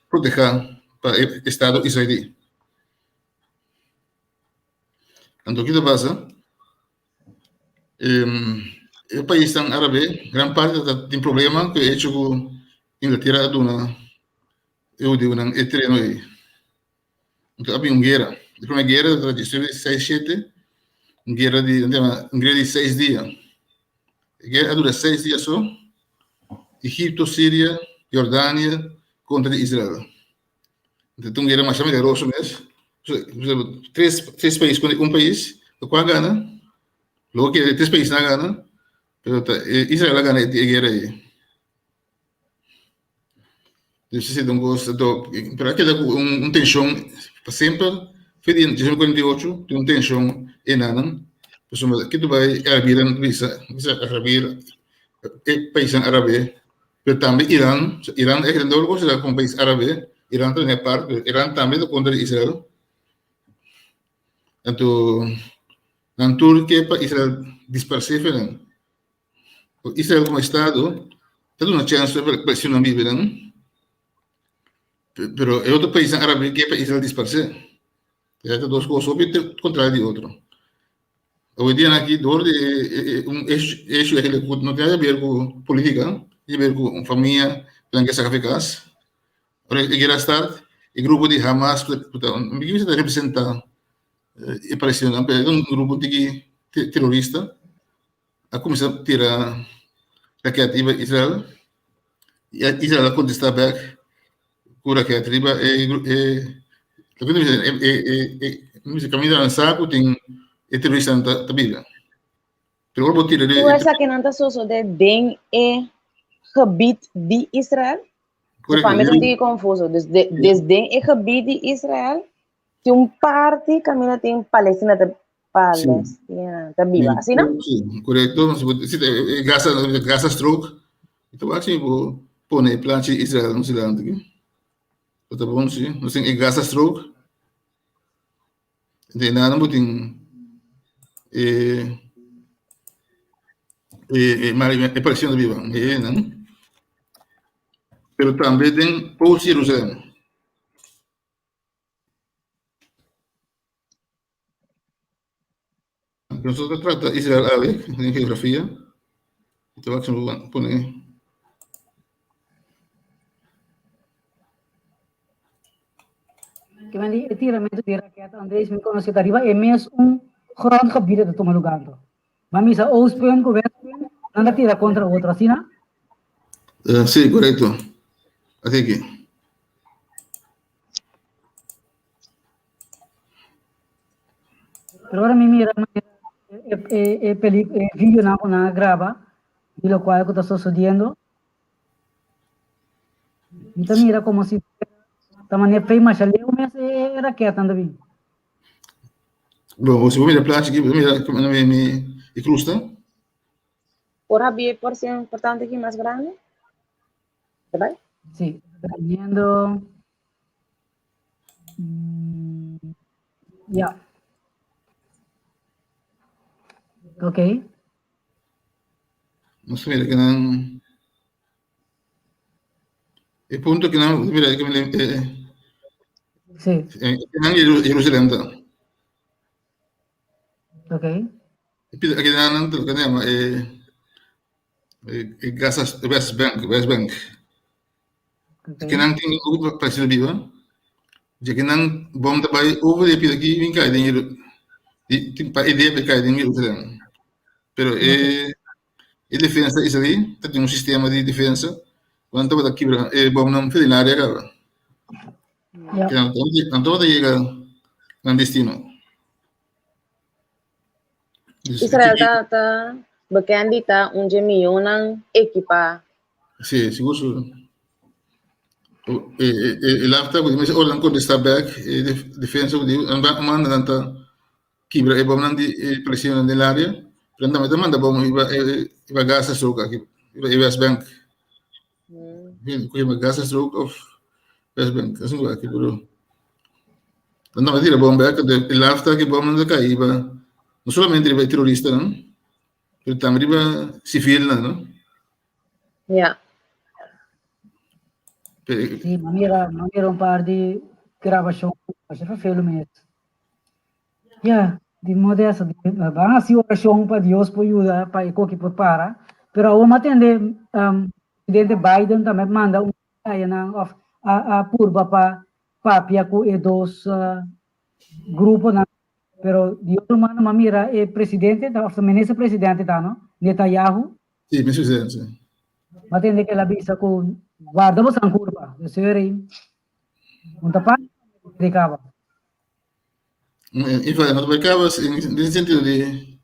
proteger para o Estado israelí. Então, o que passa? O país árabe, grande parte tem problema que é que a Inglaterra eu digo, é terreno aí. Então, havia uma guerra. A primeira guerra, da 6-7, guerra de 6 dias. A guerra dura 6 dias só. Egipto, Síria, Jordânia contra Israel. Então, guerra mais milagrosa mesmo. Três países contra um país, o qual ganha. Logo que 3 países não ganham, Israel ganha a guerra aí. Deve ser um gosto, para aquela tensão, sempre, foi em 1948, tem uma tensão enorme. Que tu vai arbitrar, visa arbitrar, país árabe, mas também Irã é grande coisa com o país árabe, Irã também é parte, Irã também é contra Israel. Então, na Turquia, para Israel dispersar, Israel como Estado, tem uma chance para se não viver, não? Pero é outro país árabe que é para Israel dispersar. Tem duas coisas, o contrário de outro. Hoje em dia, aqui, eixo não tem a ver com política, tem a ver com família, tem que ser eficaz. Agora, guerra start, o grupo de Hamas, que está representando, é parecido, é um grupo de terrorista, a começar a tirar raquete em Israel, e Israel contesta back com raquete, caminho avançado, tem terrorista na Bíblia. Pero agora vou tirar Tu essa que não está só de bem é gebied de Israel? Para mim não fica confuso. Desde é gebied de Israel, tem parte caminho tem Palestina está viva, assim não? Sim, correto. Se Gaza Stroke, então assim vou pôr plante Israel no Zelândia aqui. Tá bom, sim. Não sei Gaza Stroke. De nada não tem é parecido viva, não? Pero também tem Post Jerusalém. Nosotros trata Israel árabe en geografía. Então, vamos poner. Que mandi tiramento de raquete, Andrés me conhece da riba, é mesmo grondgebied de tomar lugar. Mas misa Oostpunt, com Westpunt, não tira contra o outro, assim, não? Sim, correto. Até aqui. Pero agora me mira, vídeo na grava, e lo qual está sucedendo. Então mira como se também fez mais ali, mas é raquete também. Bom, se você mira plástico, mira como me crusta. Por haver por ser importante aqui mais grande? Tá bem? Sim, viendo. Ya. Ok. Não sei, mira que não. É ponto que não, mira que me Sim. não Jerusalém tá. Ok. Aqui na Canema é Gaza West Bank. Aqui Okay. não tem o país viva. Já que não bom trabalho over e aqui vem cá dinheiro. Tem para ideia para cá dinheiro também. Pero defesa isso ali, tem um sistema de defesa. Quando está aqui bom não fez na área cara. Yeah. Que não todo chega no destino. Israel tá bekend tá milhão ng equipa. Sim, seguro. L'altra, come se ora ancora sta back, difesa, manda tanta kibra e bom di pressione nell'area, prendame domanda bom iba gasa stroke aqui, iba West Bank. Iba gasa stroke of West Bank, assim vai aqui bro. Andava a dire bom back, l'altra che bom da caiba, non solamente iba terrorista, no? Pero também iba civil, no? Yeah. Sì, ma era un par di gravazioni, faceva filme. Yeah, di modo essa, van assim oração para Deus por ajudar para o que por para, pero o matende presidente Biden também manda aí na a purba para papia com e dos grupos na, pero Deus manda mamira e presidente da ministro presidente tá no Netanyahu. Sì, penso sì. Matende que la visa com guarda você curva, eu sei aí, não tá para decava. Infatti, non percava nel sentido di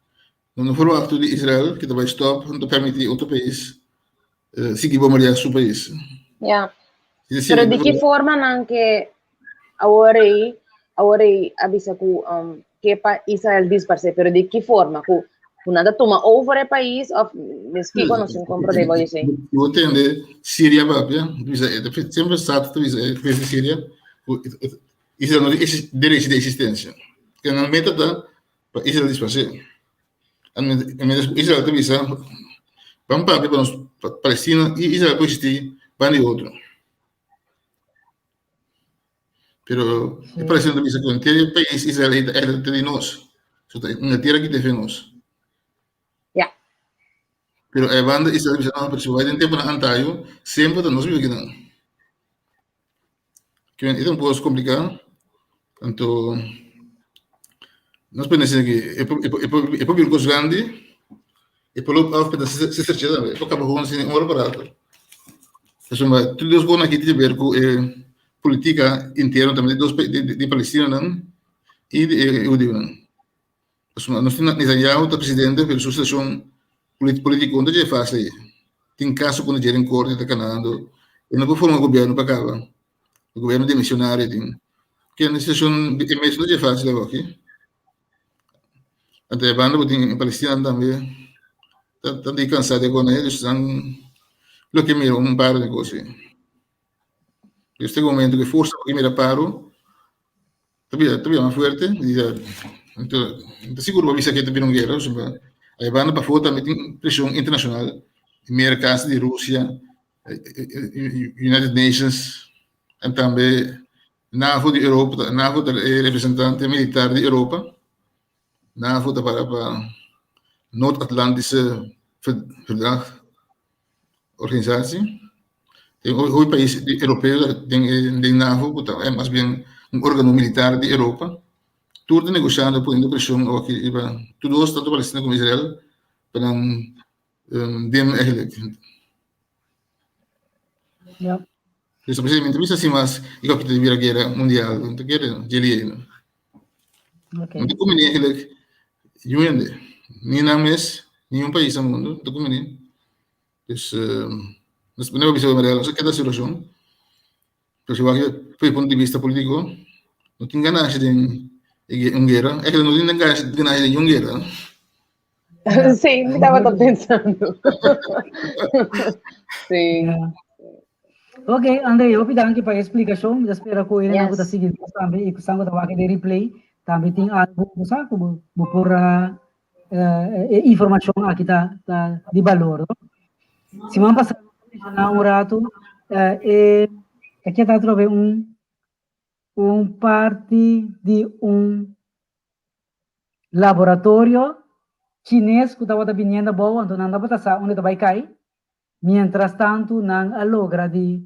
non for atto di Israel che dove stop, non permite outro país seguir bombardear seu país. Yeah. Pero de que forma não que agora avisa que para Israel disparce, pero de que forma que nada toma over o país ou mesmo que não compra de vai dizer. Eu entendo Síria papia, sempre stato tu fez Síria, Israel não direito de existência. Que não meta da Israel disparce. Israel tu visa vamos para Palestina e Israel pode existir para de outro. Pero é parecido também com o país Israel é de nós. Uma terra que defende nós. Yeah. Pero a banda Israel bisa não percebeu vai tempo na antaio sempre nós vive que não. Que é um pouco complicado. Então nós podemos dizer que é por vir coisa grande e por lo ao pedaço se certeza também. Por cabo com assim hora parado. Então tudo isso com aqui tem a ver com política interna também de Palestina não e de judeu não. Nós temos Netanyahu o presidente pela sua situação política onde é fácil. Tem caso quando ele em corte está canando e não pode formar um governo para cá. O governo de missionário tem que a situação é mesmo não é fácil levar aqui. Até a banda em Palestina também está de cansado com eles estão lo que mira um par de coisas. Este momento que força que mira paro todavía mais forte então seguro avisa que também não guerra a banda para fora também tem pressão internacional mercados de Rússia United Nations e também NAVO de Europa NAVO é representante militar de Europa NAVO para Noord-Atlantische Verdrag organisatie o país europeu tem NAVO é mais bem um órgão militar de Europa tudo negociando por pressão aqui tudo tanto Palestina como Israel para dem eigenlijk. Ja. Dus precisamente isso assim mas eu que teve a guerra mundial não guerra gelia Okay. não como nem eigenlijk junende nem na mês nenhum país no mundo não como nem dus nós podemos ver sobre ela cada situação porque foi ponto de vista político não tem ganas de guerra é que não tem ganas de guerra Sim, estava pensando. Sim. Yeah. Ok, Andrei, eu pedi aqui para a explicação, eu espero que ele não está seguindo também, e que estamos aqui de replay, também tem algo, sabe, por informação aqui de valor. Semana passada, um rato, aqui está trovando parte de laboratório chinês que estava viniendo boa, então não dá para saber onde vai cair. Mientras tanto, não a logra de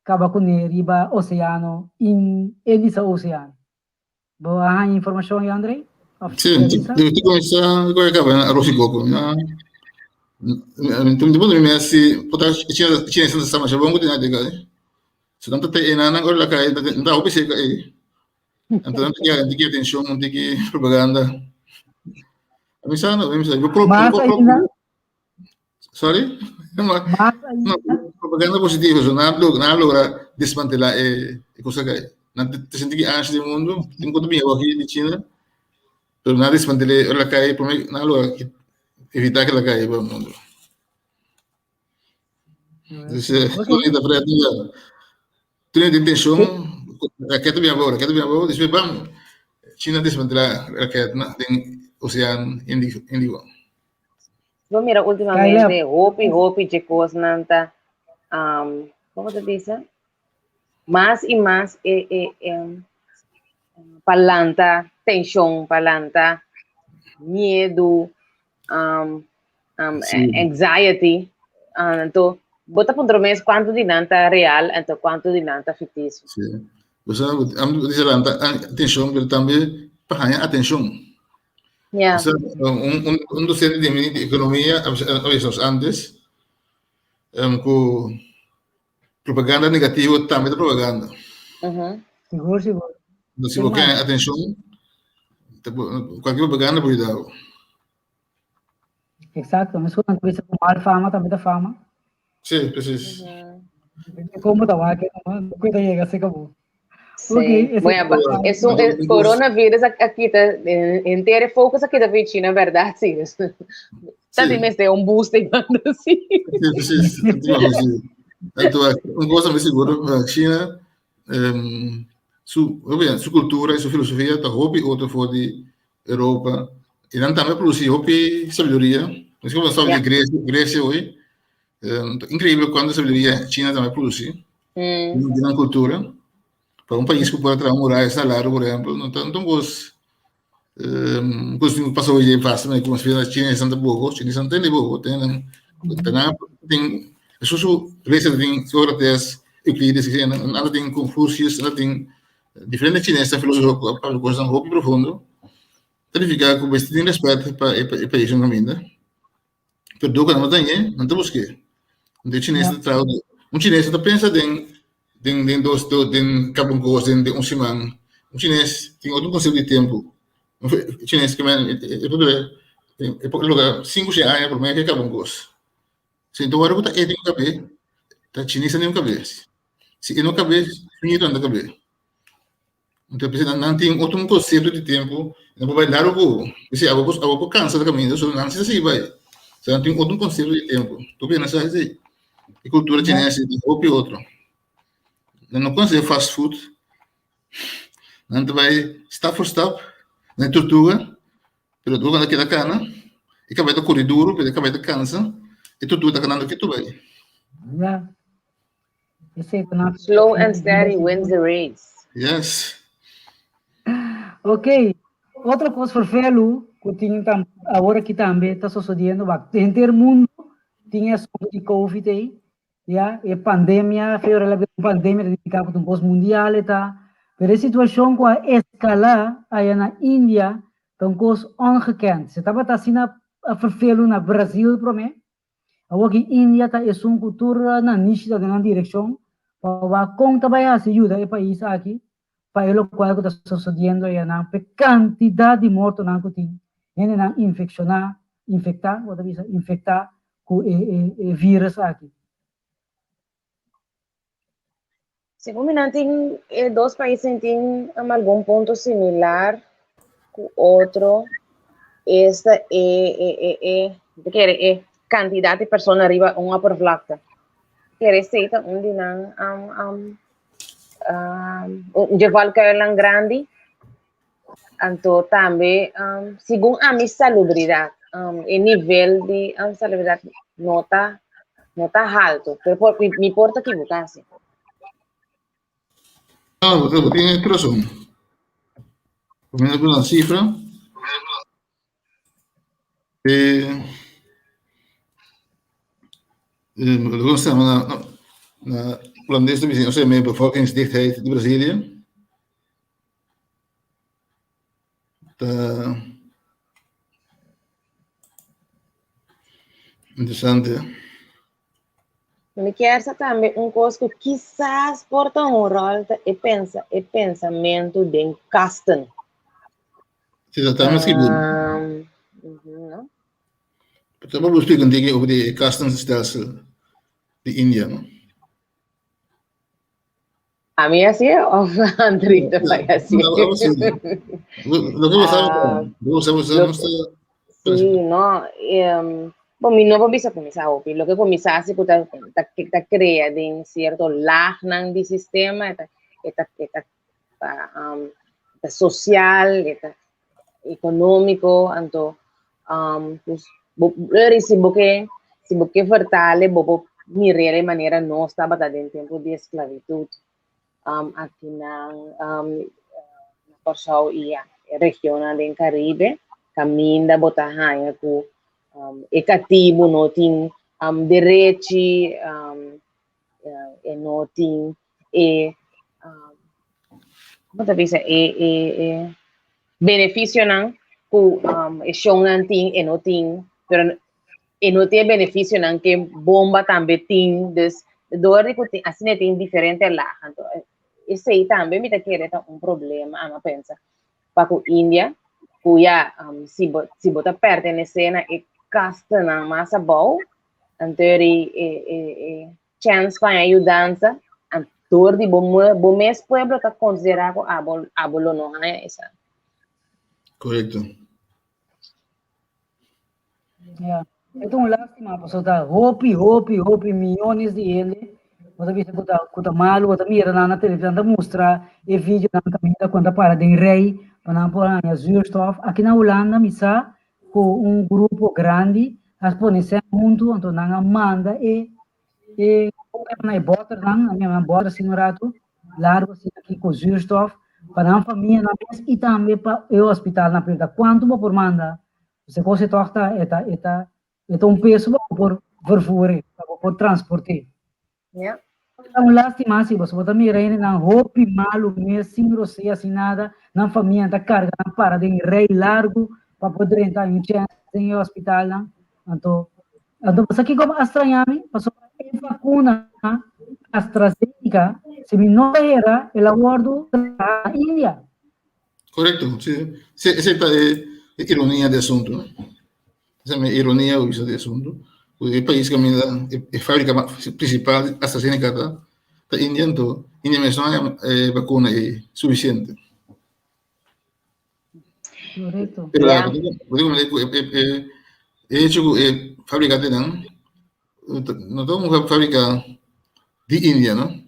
acabar com riba oceano em esse oceano. Boa informação, André? Sì, ti comincia con a Rosicoco. Então, depois me assim, pota China santa sama siya bongo tinati ka. So tanto te ina nang orla ka, nda opi siya ka eh. Anto tanto kaya hindi kaya tensyon, hindi kaya propaganda. Minsan, Mas ainda, sorry? mas No, ainda, propaganda positiva, so na logra desmantelar e cosa ka eh. Te senti que antes do mundo, tem quanto bem aqui de China, pero na desmantelar orla ka por mim, na logra evitar que ela caia para o mundo. ok. Tu não tem intenção, raquete bem agora, depois vamos, China desmantelar raquete no Oceano Índico. Yo mira, últimamente, hopi, chicos, nanta, ¿cómo se dice? Más y más, palanta, tensión, palanta, miedo, anxiety, então, bota para mês quanto de nanta real, então quanto de nanta fictício. Sim. Você diz lá, atenção, mas também para atenção. Yeah. Docente de economia, avisos antes, com propaganda negativa, também da propaganda. Seguro. Se você quer atenção, qualquer propaganda pode dar. Exato, mas quando coisa com mal fama, também dá fama. Sim, preciso. Como tá lá, que não cuida aí, assim acabou. Sim, isso é coronavírus aqui tá inteiro foco aqui da China, verdade, sim. Tanto mês tem boost manda assim. Sim. Então, uma coisa me seguro, a China, sua cultura e sua filosofia está hobby, outra for de Europa, e não também produzir hobby sabedoria. Mas como sabe de Grécia hoje, incrível quando a sabedoria China também produz, na cultura. Para um país que pode trazer muralhas salário, por exemplo, não gosto. Coisa que passou hoje fácil, mas como as pessoas chinesas são de boa, chinesas não têm de boa, tem isso tem Sócrates, Euclides, nada tem Confúcio, nada tem diferente chineses filósofos, para coisa um pouco profundo. Verificar que você tem respeito para o país onde caminha. Perdoa quando não tem, não te busque. Um chinês está pensando em cabungos, em semana. Chinês tem outro conceito de tempo. Chinês que é pouco lugar, 5 anos por mês que cabungos. Se então agora está tem um cabelo, está chinês tem um cabelo. Se não cabelo, finito anda cabelo. Então precisa não tem outro conceito de tempo, não vai dar o povo. Se a povo cansa da caminho, só não se vai. Se não tem outro conceito de tempo. Tu vê nessa aí. E cultura chinesa tem outro. Não consegue fast food. Não vai step for step, não tortuga, pero tu quando queda cana, e acaba de correr duro, pero acaba de cansa, e tu está canando que tu vai. Yeah. Slow and steady wins the race. Yes. Ok. Outra coisa por felo, que tinha agora que também está sucedendo, dentro do mundo tinha de Covid aí, yeah, e pandemia, foi uma pandemia dedicada para um pós-mundial, tá? Mas a situação com a escala aí na Índia, é uma coisa ongekend. Você estava assim a vervelo na Brasil, para mim. Agora que Índia está é uma cultura na nicha na direção, para conta vai ajuda o país aqui, para o qual está sucedendo aí na quantidade de mortos na que tem, ainda na infectar com o vírus aqui. Segundo me tem dois países têm algum ponto similar com outro. Esta é quantidade de pessoas arriba uma por flacta. Que receita onde não llevar que é grande. Então também segundo a minha salubridade, o nível de salubridade nota alto, pero me importa equivocar-se. Não, você tem razão. Começando com a cifra. we staan naar Holandees te bezien, also met bevolkingsdichtheid in Brazilië. Interessante. Me quer também coisa que quizás porta rol e pensamento de custom. Exatamente. Não? Então, vamos explicar um pouquinho over de customs-stelsel de India, não? A mim assim, ou Andrita vai assim? Lo que você Sim, não. Bom, mi não vou pensar começar o lo que começar se puta cria de certo lag nang di sistema social econômico anto pues se boque fortale bobo mirare maneira não estava dentro tempo de esclavitud aqui na Portugal e a região do Caribe caminha botar com cativo não tem direito não tem como te dice benefício não com chão não tem não tem pero não tem benefício não que bomba também tem des dor que assim tem diferente lá então esse aí também me tá querendo problema a pensa para com Índia cuya si bota pertenecendo e casta na massa bom então chance para ajudança antor de bom mês pueblo tá considerado abolo não é essa correto Yeah. Então, lástima, pessoal, hope, milhões de ele. Você vê que tá malo, você mira na televisão, mostra e vídeo na caminho quando para de rei, para pôr a zuurstof. Aqui na Holanda, misa com grupo grande, as ponecem junto, então na manda e na bota na minha bota assim no rato, largo assim aqui com zuurstof, para a família na mesa e também para o hospital na pergunta quanto vou por manda. Você consegue torta peso por vervoer, por transporte. yeah. Então, lástima, se você botar mirando na roupa malo, mesmo sem grosseria, assim nada, na família, da carga, na para de rei largo, para poder entrar em o hospital, não? Então, mas aqui como estranhame, passou a vacuna AstraZeneca, se me não era, el aguardo da Índia. correto sim essa é ironia do assunto, né? Essa é ironia do assunto. O país que a fábrica principal AstraZeneca da Índia, então Índia mesmo é vacuna é suficiente. Correto. Pero la hecho fábrica de no tengo una fábrica de India, ¿no?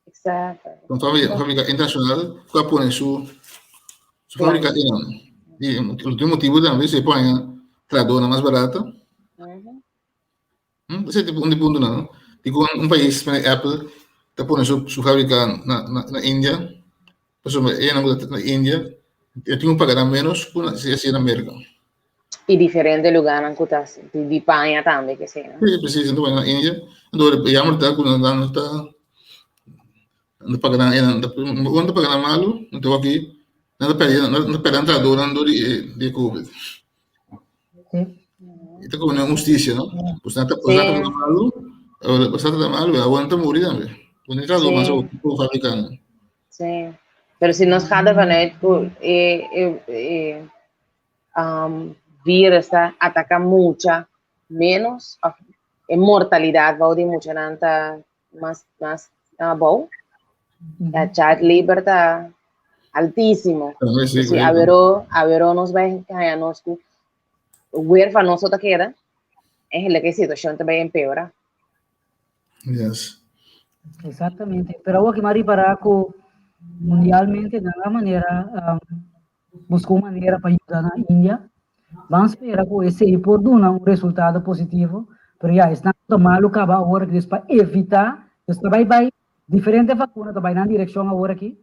Exacto. Con fábrica internacional, que pone su fábrica y el último motivo también se pone la dona más barata. Ese tipo un punto, ¿no? Digo, un país, Apple, te pone su fábrica en India, pues en India, yo tengo que pagar menos si es en América. Y diferente lugar en Cutas, de España también, que sea. Sí, preciso, então na Índia, então já está quando não pagando malo, então aqui não pagando entrador não de Covid. Sim. Então como é justiça, não? Você está pagando malo, você está malo, aguenta morir também. Quando entrador mas o fabricante. Sim. Pero se nos cada vez vírus ataca mucha menos mortalidad va de mucha nanta más bom la chat libertad altísimo si avero nos va a nos huérfanos otra queda es la que situación también empeora. Yes. Exatamente. Pero aqui Mari Paraco mundialmente de alguma maneira buscou maneira para ajudar na Índia. Vamos esperar que esse aí por dar resultado positivo, mas já está tomando acaba agora que para evitar, está vai diferente vacuna vai na direção agora aqui,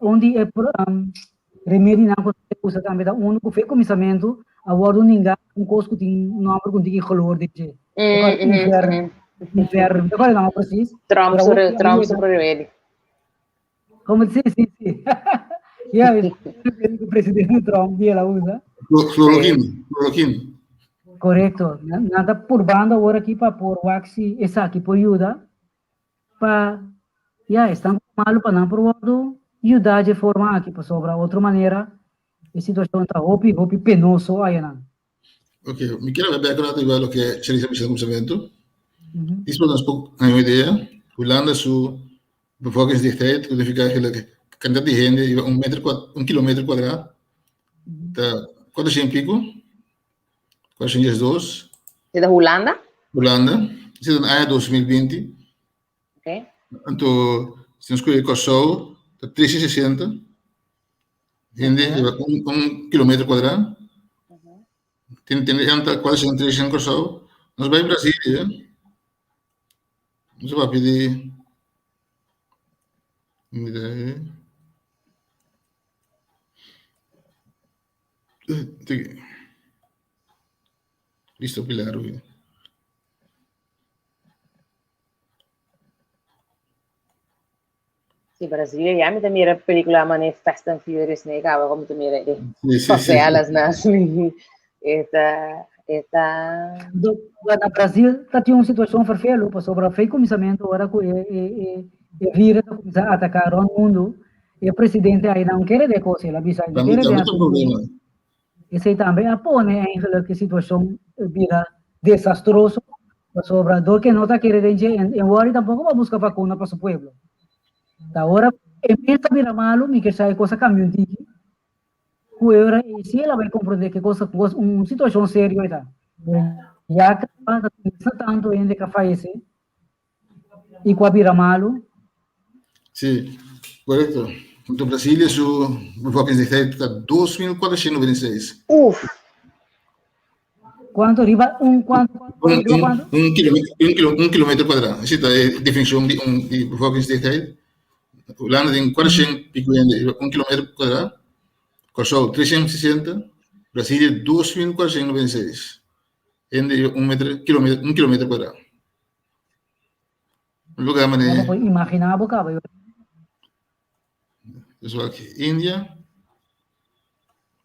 onde é remédio não usa também da único foi começamento agora ninguém coisa que tem nome que tem color de je. Inverno, agora não preciso. Trump sobre ele. Como sim. O presidente Trump dia lá usa. Cloroquina. Correto. Nada por banda agora aqui para por waxi, essa aqui por ajuda. Para estão malo para não por outro ajudar de forma aqui para sobrar outra maneira. A situação está hopi penoso aí não. Ok, me quero ver agora igual lo que Charissa me começamento. Isso nos pouco uma ideia. Holanda su bevolkingsdichtheid, significa que quantidade de gente, 1 quilômetro quadrado, tá 400 pico, 402. É da Holanda? Holanda, isso é no ano 2020. Ok. Então, se nós escolher Kosovo, tá 360. Gente, 1 quilômetro quadrado. Tem quase 300 em Kosovo. Nós vamos em Brasília, nós vamos pedir. Listo, Pilar. Sí, Brasília já me também era película mané Fast and Furious, né? Acaba como também era Sí. favelas, né? Na Brasil está tendo uma situação perfeita, sobre o feio começamento agora que vira começar a atacar o mundo e o presidente aí não quer de coisa, ele avisa, não quer ver problema. Esse também apone em que situação vira desastroso sobre a dor que não está querendo em agora tampouco vai buscar vacuna para o povo. Agora, em vez de virar malo, me quer sair coisa caminho de agora, e se ela vai compreender que coisa uma situação séria está já que está tanto ainda que faz e com a vira malo. Sim, correto. No Brasil, su bevolkingsdichtheid está 2.496. Quanto arriba? Quanto? Um quilômetro quadrado. Essa é a definição de bevolkingsdichtheid. Holanda tem 400 pico, 1 quilômetro quadrado. Kosovo 360. Brasília 2.496. Em 1 quilômetro quadrado. Lugar mané. Imaginar boca. Isso aqui, Índia.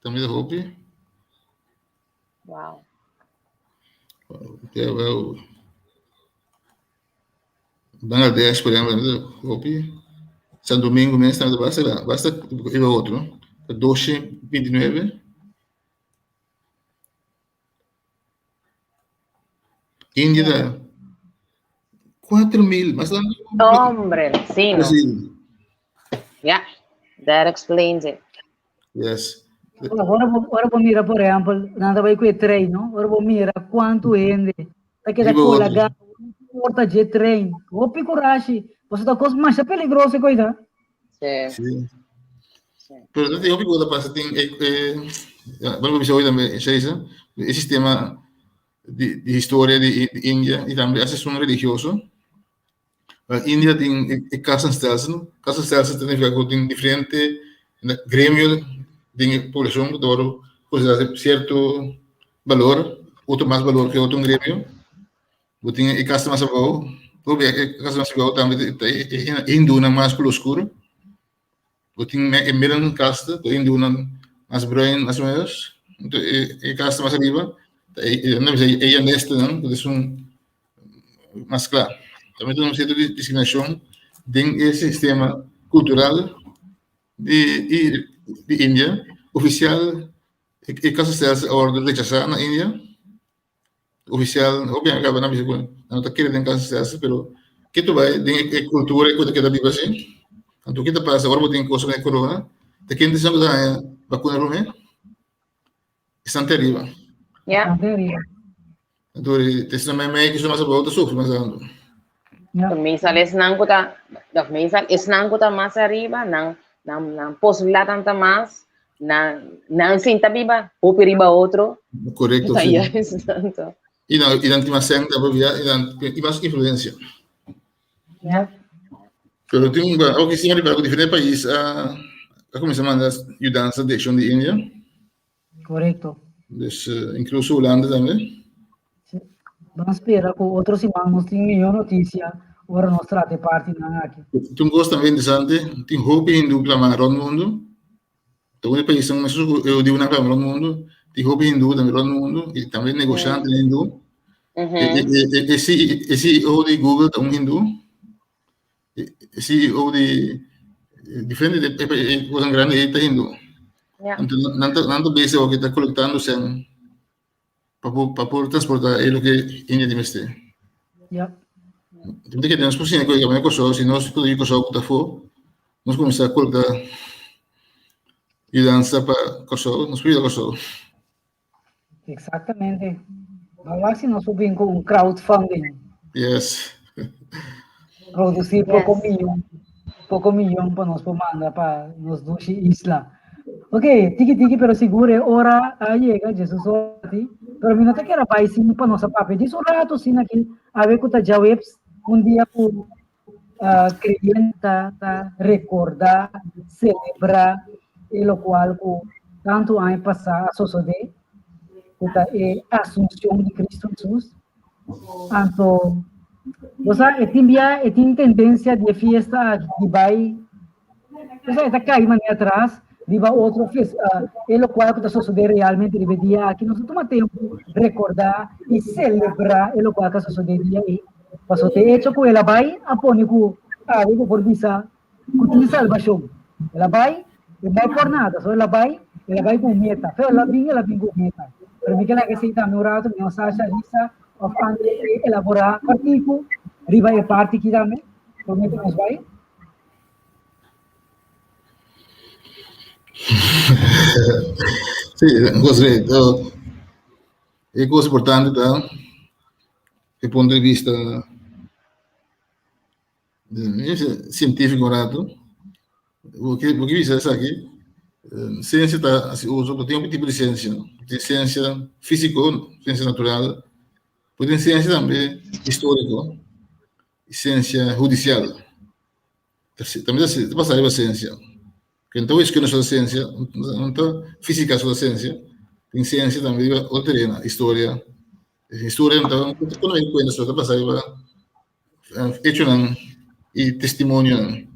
Também da Hopi. Uau. Bangladesh, por exemplo, Hopi. São Domingo mesmo, basta ir outro. 229. Índia dá 4.000, mas lá Hombre, sim, Brasil. Yeah, that explains it. Yes. Agora vou mirar, por exemplo, nada vai com o trem, não? Agora vou mirar quanto rende. Tá que da cola gata, porta de trem. Vou coragem. Você tá coisa mais peligrosa, coisa. Sim. Pero não tem outra coisa, tem vamos ver hoje também, o sistema de história de Índia e também a sessão religiosa. A Índia tem castanstelsel. Castanstelsel significa que tem diferente grêmio de população que todo considera certo valor, outro mais valor que outro grêmio. Tem a casta mais abaixo. A casta mais abaixo também é hindu na mais pelo escuro. Tem a middle casta, a hindu na mais branco, mais ou menos. A casta mais arriba, é honesta, não? É mais claro. Também tem um certo de discriminação dentro desse sistema cultural de Índia, oficial, e caso seja a ordem rechazada na Índia, oficial, obviamente, acaba na visão, não está querendo em caso seja, mas que tu vai, dentro da cultura, coisa que está viva assim, então, o que está passando, agora tem coisa que corona, tem que entender que a vacuna rumé, está terrível. Yeah. Então, tem também meio que isso mais abaixo, sofre mais ando. Misal es nangkuta más arriba, nang posibilidad tanta más, nang cinta viva, o riba otro. Correcto, sí. Tanto. Y no tem mais sangue, e mais influência. Pero tem algo que se para diferente país, a começar a mandar ajudança de Índia. Correcto. Dus, incluso Holanda também. Vamos esperar que outros irmãos tenham melhor notícia. Agora nós trate parte aqui. Tem gosto também interessante. Tem roupa hindu clamar no mundo. Então, o país mas eu digo na clamar no mundo. Tem roupa hindu também no mundo. E também negociante hindu. Esse CEO de Google é hindu. Esse CEO de diferente de coisa grande ele é hindu. Nanto base o que está coletando sem para poder transportar ele que Índia de mestre. Tem que ter umas coisinhas que eu conheço, se nós podemos usar o que for, nós começar a coletar e dançar para coisar, nós podemos coisar. Exatamente. Vamos se nós subimos com um crowdfunding. Yes. Produzir pouco milhão para nós mandar para nós duas islas. Ok, tiki, pero seguro é hora a chega, Jesus aqui. Pero mim não te quero para sim para nossa papel. Diz rato sim aqui, a ver que tá já webs dia por cliente recordar, celebrar o qual tanto ano passado a sociedade, que a Assunção de Cristo Jesus. Então, você tem tendência de festa de vai, você está caindo atrás. Diba outro fez, o qual que a sociedade realmente deveria aqui nós tomamos tempo recordar e celebrar o qual que a sociedade aí passou ter hecho com ela vai a pôr com digo por visa com salvação ela vai por nada só ela vai com meta ela vem com meta para mim que ela que se está no rato não sabe lista of elaborar partido riba é parte que também promete nos vai. Sì, così, è cosa importante dal punto di vista científico, porque você sabe que ciência está se usa tem um tipo de ciência, tem ciência física, ciência natural, tem ciência também histórica, ciência judicial, também se passa a ciência. Então, isso que não é só ciência, não está física só ciência, tem ciência também, outra história. História, então, quando eu conheço, está passando hecho e testemunho.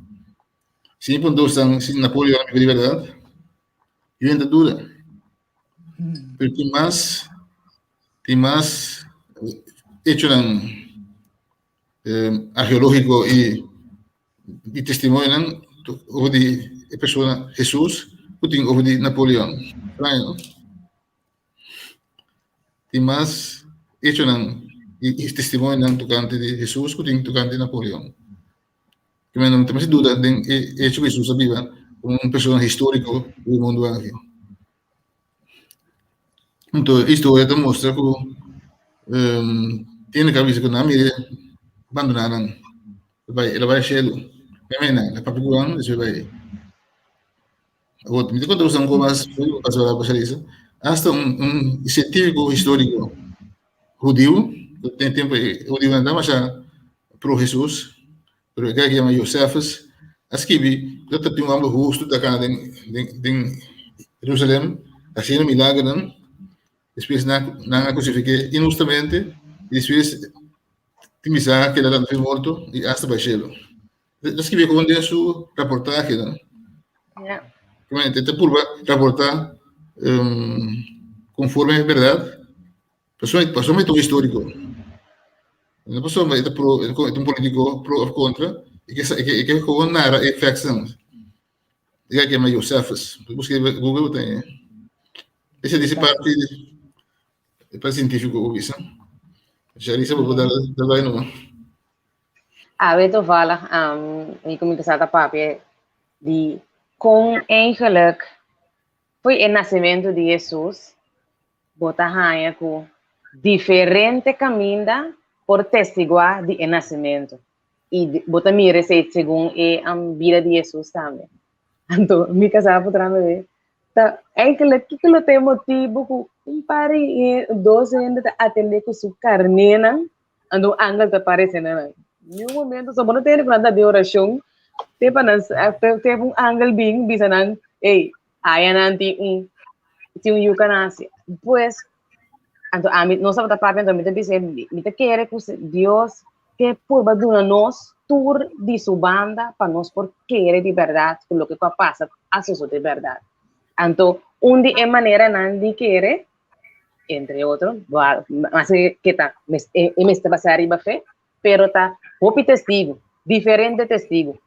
Se não estão, se Napoleão é verdade, eu ainda dura. Porque tem mais hecho arqueológico e testemunho, ou de pessoa Jesus, que tem over de Napoleão. Tem mais hecho e testemunho tocante de Jesus, que tem tocante de Napoleão. Que não tem mais dúvida de hecho que Jesus sabia como um personagem histórico do mundo aqui. Então, isto mostra que tem na cabeça que não me abandonaram. Ela vai cheio. Pemena, a papiguan, isso vai. Agora, me conta os angolanos, hasta científico histórico judeu, tem tempo judeu não mas já pro Jesus, pero que chama Josefus, asquibi, data tem um rosto da cara de Jerusalém, assim um milagre não, depois na crucifique injustamente, e depois timizar que ela foi morto e hasta baixelo. Que ver quando é sua reportagem, né? Tenta por reportar conforme é verdade. Passou muito histórico. Não passou muito um político pro ou contra e que com nada effects não. E que é mais Josefus. Busquei Google tem. Esse desse parte para científico o isso. Já isso vou dar vai não. Weet of wel, ik kom gezegd dat papi die com eigenlijk foi o nascimento de Jesus, bota hanha com diferente caminho por testiguar de nascimento e bota mira se segundo a vida de Jesus também. Então, me casava por trás de tá eigenlijk que tem motivo com pare 12 anos atender com sua carnena, ando angal tá parecendo né. Em um momento, só não tem nada de oração, teve um ângulo bem, bisa nang, ei, aí nanti, tinha yukanasi, pues, então, a mim, nós estamos falando, me dizer, me quer que Deus que pueda darnos tour de su banda para nós por querer de verdade com o que passa a sua de verdade. Então, é maneira não de querer, entre outros, mas que está, me está passando arriba fé, pero está, hopi testigo, diferente testigo.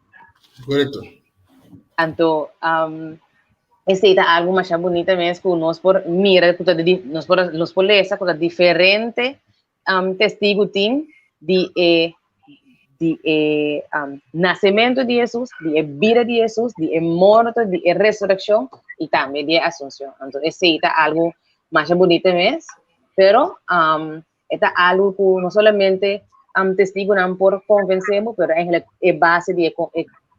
Correto. Então, esse é algo mais bonito mesmo que nós por mira, nós por ler essa coisa diferente testigo tem de nascimento de Jesus, de vida de Jesus, de morte, de ressurreição e também de assunção. Então, esse é algo mais bonito mesmo, pero é algo que não somente testigo não por convencemos, pero é base de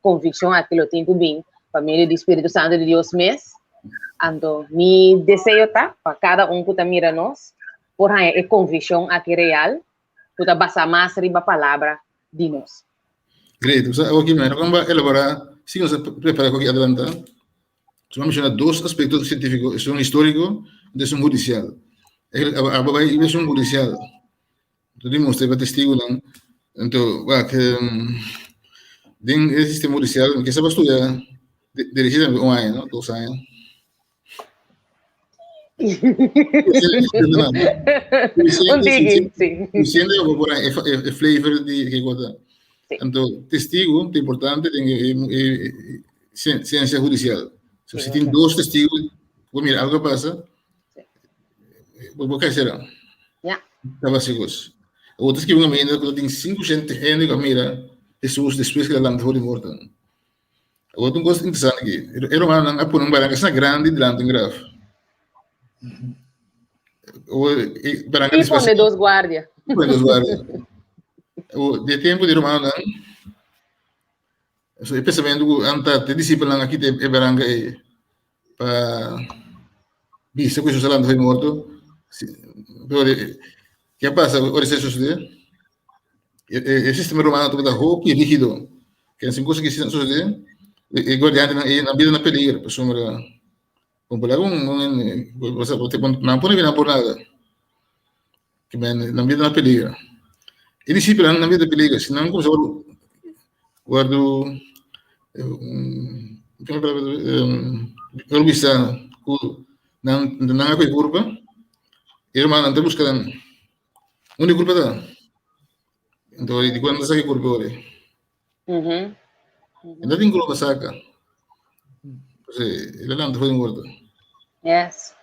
convicção aquilo que tem que vir família do Espírito Santo de Deus mesmo. Então, meu desejo está para cada que está mira nós, por aí é convicção aqui real, que está basar mais riba a palavra de nós. Great. Aqui, mano, como elaborar, se você prepara aqui adelante, você vai mencionar dois aspectos científicos, um histórico e um judicial. A babá é um judicial. Então, demonstra para testigo, não? Então, que dentro do sistema judicial, que você vai estudar, dirigir um ano, não? 2 anos. Diciendo el flavor de que cosa. Entonces, testigo, es importante, ciencia judicial. Si tiene 2 testigos, pues mira, algo pasa, ¿qué será? Ya. Está básicos. Otros que van a mirar que tiene 5 gente que mira Jesús después que la landa fue muerta. Outra coisa interessante aqui, era uma por um barranca essa grande delante do grafo. E põe 2 guardias. Põe 2 guardias. De tempo de Romano, o pensamento que anta te discípulo aqui é barranca para visto que Jesus falando foi morto. Que passa ora se sucede? O sistema romano todo rouco e rígido. Que assim coisa que sucede. E guardando na vida na peligro, pessoa mera comprar você não pode vir por nada. Que na vida na peligro. E discípulo na vida peligro, se não como guardo como para organizar não é que curva. Irmão, não te buscando. Onde curva tá? Então, de quando sai curva ore. Ainda tem que saca. Ele não foi morto. Yes.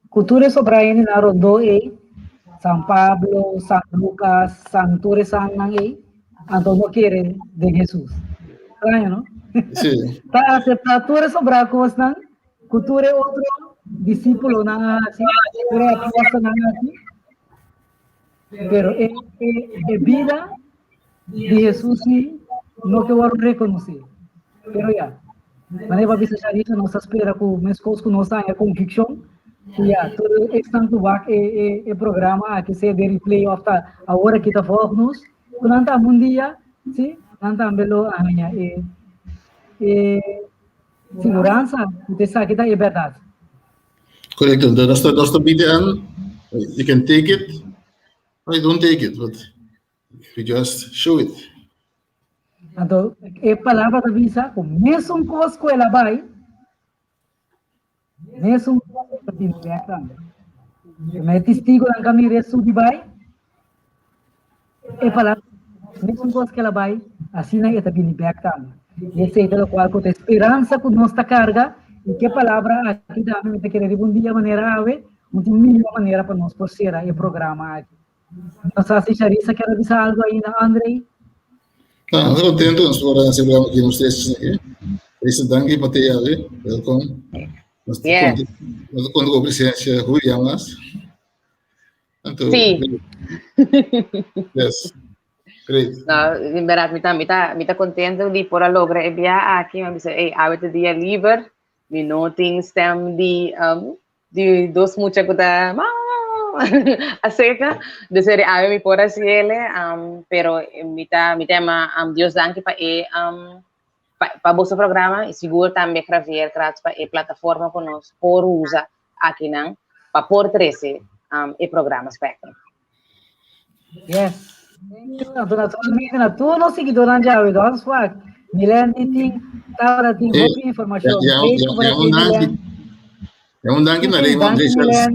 Cultura sobre ele na Rondo São Pablo, São Lucas, São Torres, São Nangue, então não querem de Jesus. Estranho, não? Sim. Para aceitar tudo sobre a coisa, cultura é outro discípulo na assim, cultura é a coisa na assim. Pero é vida de Jesus no que eu reconhecer. Pero já, mas vai precisar isso, nós espera com meus coisas que nós temos a convicção. Já, todo extanto vai é programa que se de replay of a hora que está focus, quando tá um dia, sim, quando tá belo amanhã segurança, você sabe que é verdade. Correto. Então nós estamos pedindo, you can take it. I don't take it, but we just show it. Então, a palavra da visa, com mesmo coisa que ela vai, mesmo coisa que ela vai, mas testigo da caminho de subir vai, a palavra, mesmo coisa que ela vai, assim não é também liberta. Esse é o qual com a esperança que nós está carga e que a palavra aqui também te quer de dia maneira ave, uma mínima maneira para nós prosseguir o programa aqui. Não sei se Charissa quer avisar algo aí, Andrei? Não, estou contente com esse programa aqui nos testes aqui. Esse dangue para ter aí, welcome. Nós quando com a presença Julia mas. Então, sim. Yes. Great. No, in verdad, me está contento de por lograr enviar aqui, me dice, hey, avete dia liber, me noting stem de dos muchas que está acerca de ser ave mi por así pero mi tema Dios danke para para o programa, e seguro também para ver para a plataforma que nós por usa aqui não, para por 13 e programa Spectrum. Yes. Naturalmente, na tua não seguidora já o nosso fac. Milen tem tava tem muita informação. É um danke na Raymond Richards.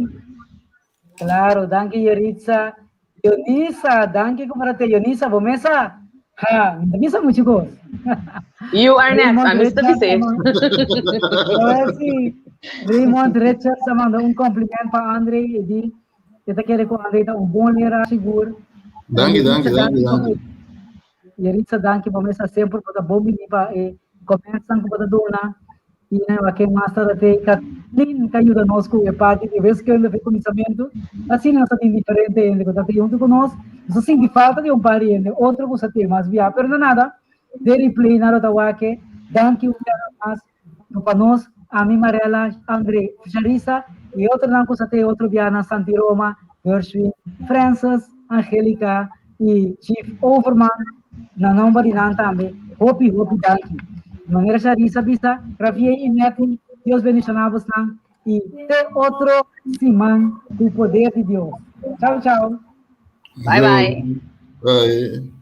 Claro, danke Yeritza. Yonisa, danke como te Yonisa, bomesa. Ha, Yonisa muito gosto. You are next, I'm Mr. Pisces. Raymond Richards manda cumprimento para André e diz que quer que o André tá bom ler seguro. Danke. Yeritza, danke bomesa sempre para bom para começam com a dona. E né, aqui massa até que ajuda nós com a parte de vez que ele fez conhecimento, assim nós tem diferente entre quando tem junto com nós, só sim de falta de pariente, outro você tem mais via, pero nada, de replay na rota wake, danke mais para nós, a mim Mariela, André, Jarissa e outro não você tem outro via na Santi Roma, Gershwin, Francis, Angélica e Chief Overman, na nome de Nan também, hope danke. Maneira Jarissa bisa, Ravia e Neto, Deus bendicionavos e ter outro Simão do poder de Deus. Tchau. Bye. Bye.